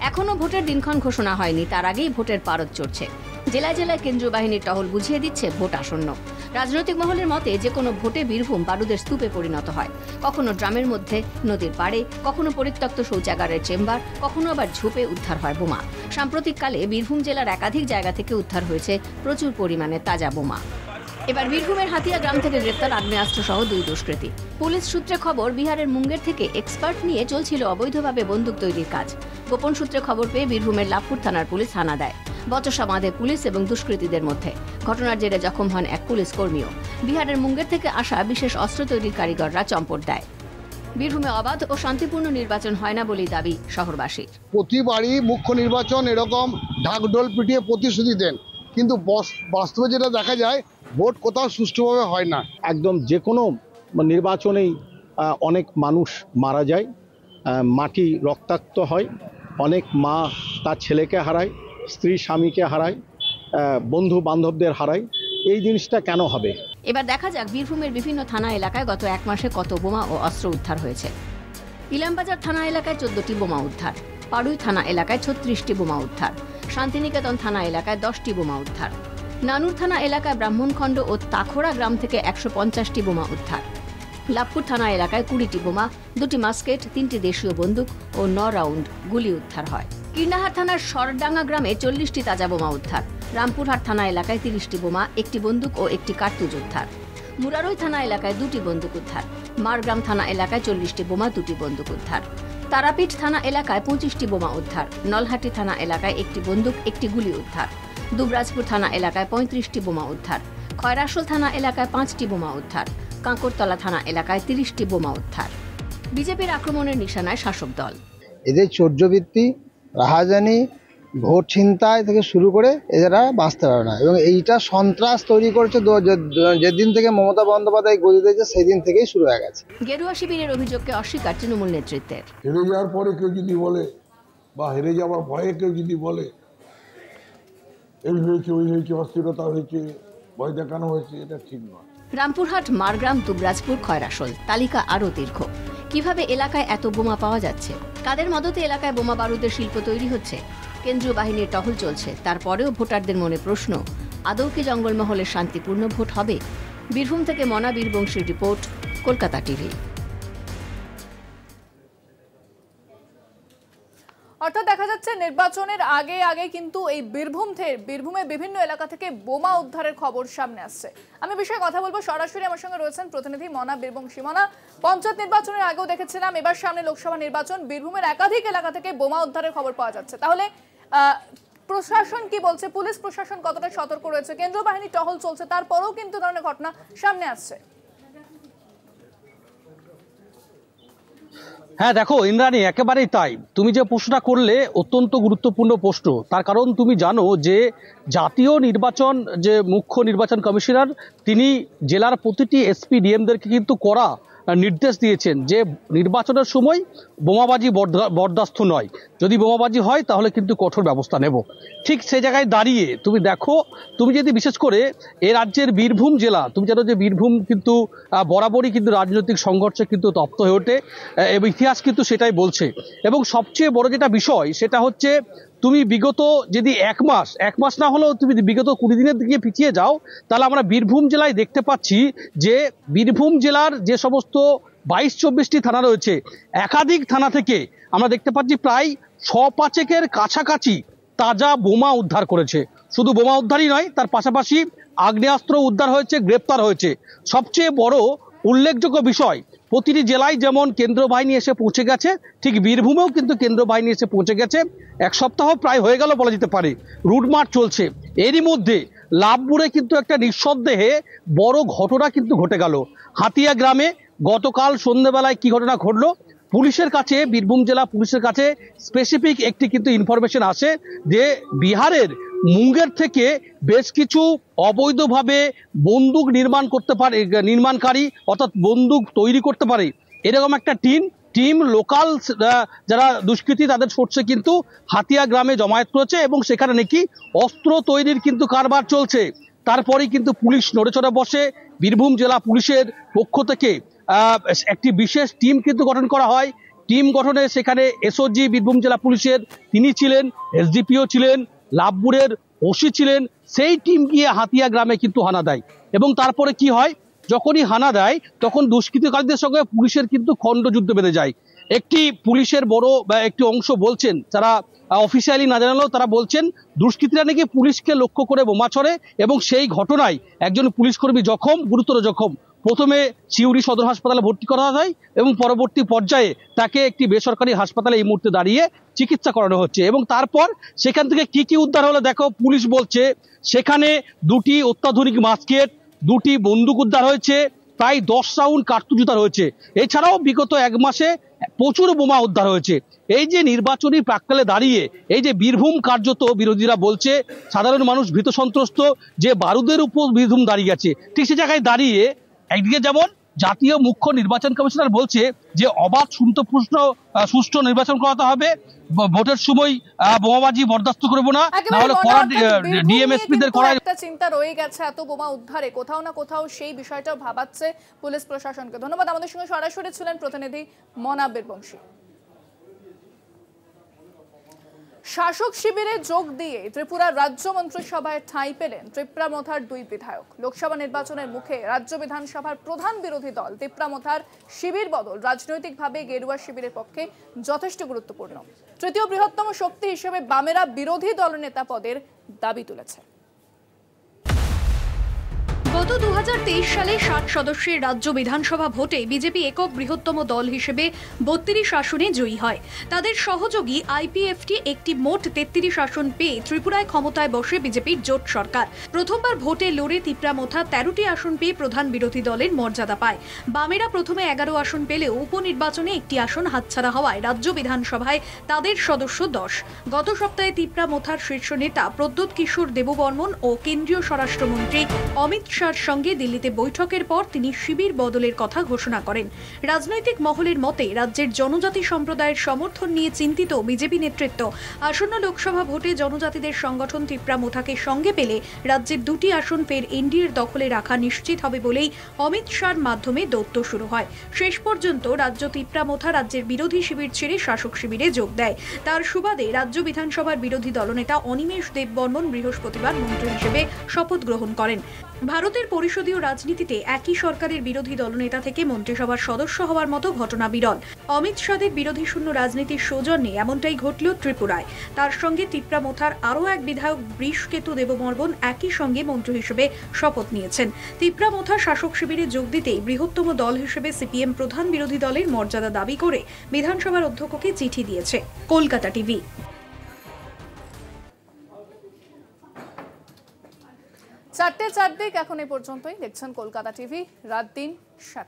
এখনো ভোটের দিনক্ষণ ঘোষণা হয়নি, তার আগেই ভোটের পারদ চড়ছে। জেলায় জেলায় কেন্দ্রীয় বাহিনীর টহল বুঝিয়ে দিচ্ছে ভোট আসন্ন। রাজনৈতিক মহলের মতে যে কোনো ভোটে বীরভূম বারুদের স্তূপে পরিণত হয়। কখনো ড্রামের মধ্যে, নদীর পাড়ে, কখনো পরিত্যক্ত শৌচাগারের চেম্বার, কখনো আবার ঝোপে উদ্ধার হয় বোমা। সাম্প্রতিককালে বীরভূম জেলার একাধিক জায়গা থেকে উদ্ধার হয়েছে প্রচুর পরিমাণে তাজা বোমা। এবার বীরভূমের হাতিয়া গ্রাম থেকে গ্রেফতার আগ্নেয়াস্ত্র সহ দুই দুষ্কৃতী। পুলিশ সূত্রে খবর, বিহারের মুঙ্গের থেকে এক্সপার্ট নিয়ে চলছিল অবৈধভাবে বন্দুক তৈরির কাজ। গোপন সূত্রে খবর পেয়ে বীরভূমের লাভপুর থানার পুলিশ হানা দেয়। বচসা বাঁধে পুলিশ এবং দুষ্কৃতীদের মধ্যে। ঘটনার জেরে জখম হন এক পুলিশ কর্মীও। বিহারের মুঙ্গের থেকে আসা বিশেষ অস্ত্র তৈরির কারিগররা চম্পট দেয়। বীরভূমে অবাধ ও শান্তিপূর্ণ নির্বাচন হয় না বলেই দাবি শহরবাসীর। প্রতিবারই মুখ্য নির্বাচন এরকম ঢাকঢোল পিটিয়ে প্রতিশ্রুতি দেন, কিন্তু বাস্তবে যেটা দেখা যায় ভোট কোথাও সুষ্ঠুভাবে হয় না। একদম যে কোনো নির্বাচনেই অনেক মানুষ মারা যায়, মাটি রক্তাক্ত হয়, অনেক মা তার ছেলেকে হারায়, স্ত্রী স্বামীকে হারায়, বন্ধু বান্ধবদের হারায়। এই জিনিসটা কেন হবে? এবার দেখা যাক বীরভূমের বিভিন্ন থানা এলাকায় গত এক মাসে কত বোমা ও অস্ত্র উদ্ধার হয়েছে। ইলামবাজার থানা এলাকায় 14টি বোমা উদ্ধার, পাড়ুই থানা এলাকায় 36টি বোমা উদ্ধার, শান্তিনিকেতন থানা এলাকায় 10টি বোমা উদ্ধার, নানুর থানা এলাকায় ব্রাহ্মণখণ্ড ও তাখোড়া গ্রাম থেকে 150টি বোমা উদ্ধার। লাভপুর থানা এলাকায় 20টি বোমা, 2টি মাস্কেট, 3টি দেশীয় বন্দুক ও 9 রাউন্ড গুলি উদ্ধার হয়। কীর্ণাহার থানার সরডাঙ্গা গ্রামে 40টি তাজা বোমা উদ্ধার। রামপুরহাট থানা এলাকায় 30টি বোমা, 1টি বন্দুক ও 1টি কার্তুজ উদ্ধার। মুরারই থানা এলাকায় 2টি বন্দুক উদ্ধার। মারগ্রাম থানা এলাকায় 40টি বোমা, 2টি বন্দুক উদ্ধার। তারাপীঠ থানা এলাকায় 25টি বোমা উদ্ধার। নলহাটি থানা এলাকায় 1টি বন্দুক, 1টি গুলি উদ্ধার। দুবরাজপুর থানা এলাকায় 35টি বোমা উদ্ধার। খয়রাসোল থানা এলাকায় 5টি বোমা উদ্ধার। কাঁকরতলা থানা এলাকায় 30টি বোমা উদ্ধার। বিজেপির আক্রমণের নিশানায় শাসক দল। এদের চৌর্যবৃত্তি, রাহাজানি, ভোট ছিনতাই থেকে শুরু করে এরা বাঁচতে পারে না, এবং এইটা সন্ত্রাস তৈরি করেছে যেদিন থেকে মমতা বন্দ্যোপাধ্যায় গদি দিয়েছে সেই দিন থেকেই শুরু হয়ে গেছে। গেরুয়া শিবিরের অভিযোগকে অস্বীকার তৃণমূল নেতৃত্বের। হেরে যাওয়ার পরে কেউ যদি বলে বা হেরে যাওয়ার ভয়ে কেউ যদি বলে এই হয়েছে ওই হয়েছে, অস্থিরতা হয়েছে, ভয় দেখানো হয়েছে, এটা ঠিক নয়। রামপুরহাট, মারগ্রাম, দুবরাজপুর, খয়রাসোল, তালিকা আরও দীর্ঘ। কিভাবে এলাকায় এত বোমা পাওয়া যাচ্ছে? কাদের মদতে এলাকায় বোমা বারুদের শিল্প তৈরি হচ্ছে? কেন্দ্রীয় বাহিনীর টহল চলছে, তারপরেও ভোটারদের মনে প্রশ্ন, আদৌ কি জঙ্গলমহলের শান্তিপূর্ণ ভোট হবে? বীরভূম থেকে মনা বীরবংশীর রিপোর্ট, কলকাতা টিভি। অর্থাৎ দেখা যাচ্ছে নির্বাচনের আগে কিন্তু এই বীরভূমে বিভিন্ন এলাকা থেকে বোমা উদ্ধারের খবর সামনে আসছে। আমি বিষয়ে কথা বলবো, সরাসরি আমার সঙ্গে রয়েছেন প্রতিনিধি মনা বীরবংশী। মনা, পঞ্চায়েত নির্বাচনের আগেও দেখেছিলাম, এবার সামনে লোকসভা নির্বাচন, বীরভূমের একাধিক এলাকা থেকে বোমা উদ্ধারের খবর পাওয়া যাচ্ছে। তাহলে প্রশাসন কি বলছে? পুলিশ প্রশাসন কতটা সতর্ক রয়েছে? কেন্দ্রীয় বাহিনী টহল চলছে, তারপরেও কিন্তু ধরনের ঘটনা সামনে আসছে। হ্যাঁ দেখো ইন্দ্রাণী, একেবারেই তাই। তুমি যে প্রশ্নটা করলে অত্যন্ত গুরুত্বপূর্ণ প্রশ্ন, তার কারণ তুমি জানো যে জাতীয় নির্বাচন যে মুখ্য নির্বাচন কমিশনার তিনি জেলার প্রতিটি এসপি ডিএমদেরকে কিন্তু কড়া নির্দেশ দিয়েছেন যে নির্বাচনের সময় বোমাবাজি বরদাস্ত নয়, যদি বোমাবাজি হয় তাহলে কিন্তু কঠোর ব্যবস্থা নেব। ঠিক সে জায়গায় দাঁড়িয়ে তুমি দেখো, তুমি যদি বিশেষ করে এ রাজ্যের বীরভূম জেলা, তুমি জানো যে বীরভূম কিন্তু বরাবরই কিন্তু রাজনৈতিক সংঘর্ষে কিন্তু তপ্ত হয়ে ওঠে এবং ইতিহাস কিন্তু সেটাই বলছে। এবং সবচেয়ে বড় যেটা বিষয় সেটা হচ্ছে তুমি বিগত যদি এক মাস না হলেও তুমি বিগত 20 দিনের দিকে পিছিয়ে যাও, তাহলে আমরা বীরভূম জেলায় দেখতে পাচ্ছি যে বীরভূম জেলার যে সমস্ত 22-24টি থানা রয়েছে, একাধিক থানা থেকে আমরা দেখতে পাচ্ছি প্রায় 6-5 কাছাকাছি তাজা বোমা উদ্ধার করেছে। শুধু বোমা উদ্ধারই নয়, তার পাশাপাশি আগ্নেয়াস্ত্র উদ্ধার হয়েছে, গ্রেপ্তার হয়েছে। সবচেয়ে বড় উল্লেখযোগ্য বিষয়, প্রতিটি জেলায় যেমন কেন্দ্র বাহিনী এসে পৌঁছে গেছে, ঠিক বীরভূমেও কিন্তু কেন্দ্র বাহিনী এসে পৌঁছে গেছে। এক সপ্তাহ প্রায় হয়ে গেল বলা যেতে পারে, রুটমার্চ চলছে। এরই মধ্যে লাভপুরে কিন্তু একটা নিঃসন্দেহে বড় ঘটনা কিন্তু ঘটে গেল। হাতিয়া গ্রামে গতকাল সন্ধ্যেবেলায় কি ঘটনা ঘটলো, পুলিশের কাছে, বীরভূম জেলা পুলিশের কাছে স্পেসিফিক একটি কিন্তু ইনফরমেশন আসে যে বিহারের মুঙ্গের থেকে বেশ কিছু অবৈধভাবে বন্দুক নির্মাণকারী অর্থাৎ বন্দুক তৈরি করতে পারে এরকম একটা টিম লোকাল যারা দুষ্কৃতী তাদের সোর্সে কিন্তু হাতিয়া গ্রামে জমায়েত করেছে এবং সেখানে নাকি অস্ত্র তৈরির কিন্তু কারবার চলছে। তারপরেই কিন্তু পুলিশ নড়েচড়ে বসে। বীরভূম জেলা পুলিশের পক্ষ থেকে একটি বিশেষ টিম কিন্তু গঠন করা হয়। টিম গঠনে সেখানে এসওজি বীরভূম জেলা পুলিশের তিনি ছিলেন, এসডিপিও ছিলেন, লাভপুরের ওসি ছিলেন। সেই টিম গিয়ে হাতিয়া গ্রামে কিন্তু হানা দেয় এবং তারপরে কি হয়, যখনই হানা দেয় তখন দুষ্কৃতকারীদের সঙ্গে পুলিশের কিন্তু খণ্ডযুদ্ধ বেঁধে যায়। একটি পুলিশের বড় একটি অংশ বলছেন, যারা অফিসিয়ালি না জানালেও তারা বলছেন দুষ্কৃতীরা নাকি পুলিশকে লক্ষ্য করে বোমা ছড়ে এবং সেই ঘটনায় একজন পুলিশকর্মী গুরুতর জখম। প্রথমে সিউড়ি সদর হাসপাতালে ভর্তি করা হয় এবং পরবর্তী পর্যায়ে তাকে একটি বেসরকারি হাসপাতালে এই মুহূর্তে দাঁড়িয়ে চিকিৎসা করানো হচ্ছে। এবং তারপর সেখান থেকে কি উদ্ধার হলো দেখো, পুলিশ বলছে সেখানে 2টি অত্যাধুনিক মাস্কেট, 2টি বন্দুক উদ্ধার হয়েছে, প্রায় 10 রাউন্ড কার্তুজ উদ্ধার হয়েছে। এছাড়াও বিগত 1 মাসে প্রচুর বোমা উদ্ধার হয়েছে। এই যে নির্বাচনী প্রাক্কালে দাঁড়িয়ে এই যে বীরভূম কার্যত বিরোধীরা বলছে সাধারণ মানুষ ভীত সন্ত্রস্ত, যে বারুদের উপর বীরভূম দাঁড়িয়ে গেছে, ঠিক সে জায়গায় দাঁড়িয়ে একদিকে যেমন জাতীয় মুখ্য নির্বাচন কমিশনার বলছে যে অবাধ সুষ্ঠু নির্বাচন করাতে হবে, ভোটের সময় বোমাবাজি বরদাস্ত করবো না, নাহলে ডিএমএসপিদের একটা চিন্তা রয়ে গেছে এত বোমা উদ্ধারে, কোথাও না কোথাও সেই বিষয়টাও ভাবাচ্ছে পুলিশ প্রশাসনকে। ধন্যবাদ। আমাদের সঙ্গে সরাসরি ছিলেন প্রতিনিধি মনা বীরবংশী। শাসক শিবিরে যোগ দিয়ে ত্রিপুরার রাজ্য মন্ত্রিসভায় ঠাঁই পেলেন টিপ্রামথার 2 বিধায়ক। লোকসভা নির্বাচনের মুখে রাজ্য বিধানসভার প্রধান বিরোধী দল টিপ্রামথার শিবির বদল রাজনৈতিকভাবে গেরুয়া শিবিরের পক্ষে যথেষ্ট গুরুত্বপূর্ণ। তৃতীয় বৃহত্তম শক্তি হিসেবে বামেরা বিরোধী দলনেতা পদের দাবি তুলেছে। গত 2023 সালে 60 সদস্যের রাজ্য বিধানসভা ভোটে বিজেপি একক বৃহত্তম দল হিসেবে 32 আসনে জয়ী হয়। তাদের সহযোগী আইপিএফটি একটি মোট 33 আসন পেয়ে ত্রিপুরায় ক্ষমতায় বসে বিজেপির জোট সরকার। প্রথমবার ভোটে লড়ে টিপ্রামথা 13টি আসন পেয়ে প্রধান বিরোধী দলের মর্যাদা পায়। বামেরা প্রথমে 11 আসন পেলেও উপনির্বাচনে একটি আসন হাতছাড়া হওয়ায় রাজ্য বিধানসভায় তাদের সদস্য 10। গত সপ্তাহে টিপ্রামথার শীর্ষ নেতা প্রদ্যোৎ কিশোর দেববর্মন ও কেন্দ্রীয় স্বরাষ্ট্রমন্ত্রী অমিত শাহর সঙ্গে দিল্লিতে বৈঠকের পর তিনি শিবির বদলের কথা ঘোষণা করেন। রাজনৈতিক মহলের মতে রাজ্যের জনজাতি সম্প্রদায়ের সমর্থন নিয়ে চিন্তিত বিজেপি নেতৃত্ব। আসন্ন লোকসভা ভোটে জনজাতিদের সংগঠন টিপ্রামথাকে সঙ্গে পেলে রাজ্যের 2টি আসন ফের এনডিএর দখলে রাখা নিশ্চিত হবে বলেই অমিত শাহর মাধ্যমে দৌত্য শুরু হয়। শেষ পর্যন্ত রাজ্য টিপ্রামথা রাজ্যের বিরোধী শিবির ছেড়ে শাসক শিবিরে যোগ দেয়। তার সুবাদে রাজ্য বিধানসভার বিরোধী দলনেতা অনিমেষ দেববর্মন বৃহস্পতিবার মন্ত্রী হিসেবে শপথ গ্রহণ করেন। ভারতের পরিষদীয় রাজনীতিতে একই সরকারের বিরোধী দলনেতা থেকে মন্ত্রিসভার সদস্য হওয়ার মতো ঘটনা বিরল। অমিত শাহের বিরোধী শূন্য রাজনীতির সৌজন্যে এমনটাই ঘটল ত্রিপুরায়। তার সঙ্গে টিপ্রামথার আরও এক বিধায়ক বৃষকেতু দেববর্মন একই সঙ্গে মন্ত্রী হিসেবে শপথ নিয়েছেন। টিপ্রামথা শাসক শিবিরে যোগ দিতেই বৃহত্তম দল হিসেবে সিপিএম প্রধান বিরোধী দলের মর্যাদা দাবি করে বিধানসভার অধ্যক্ষকে চিঠি দিয়েছে। কলকাতা টিভি। 4টে 4 দিক এখন এই পর্যন্তই। দেখছেন কলকাতা টিভি, রাত দিন 7।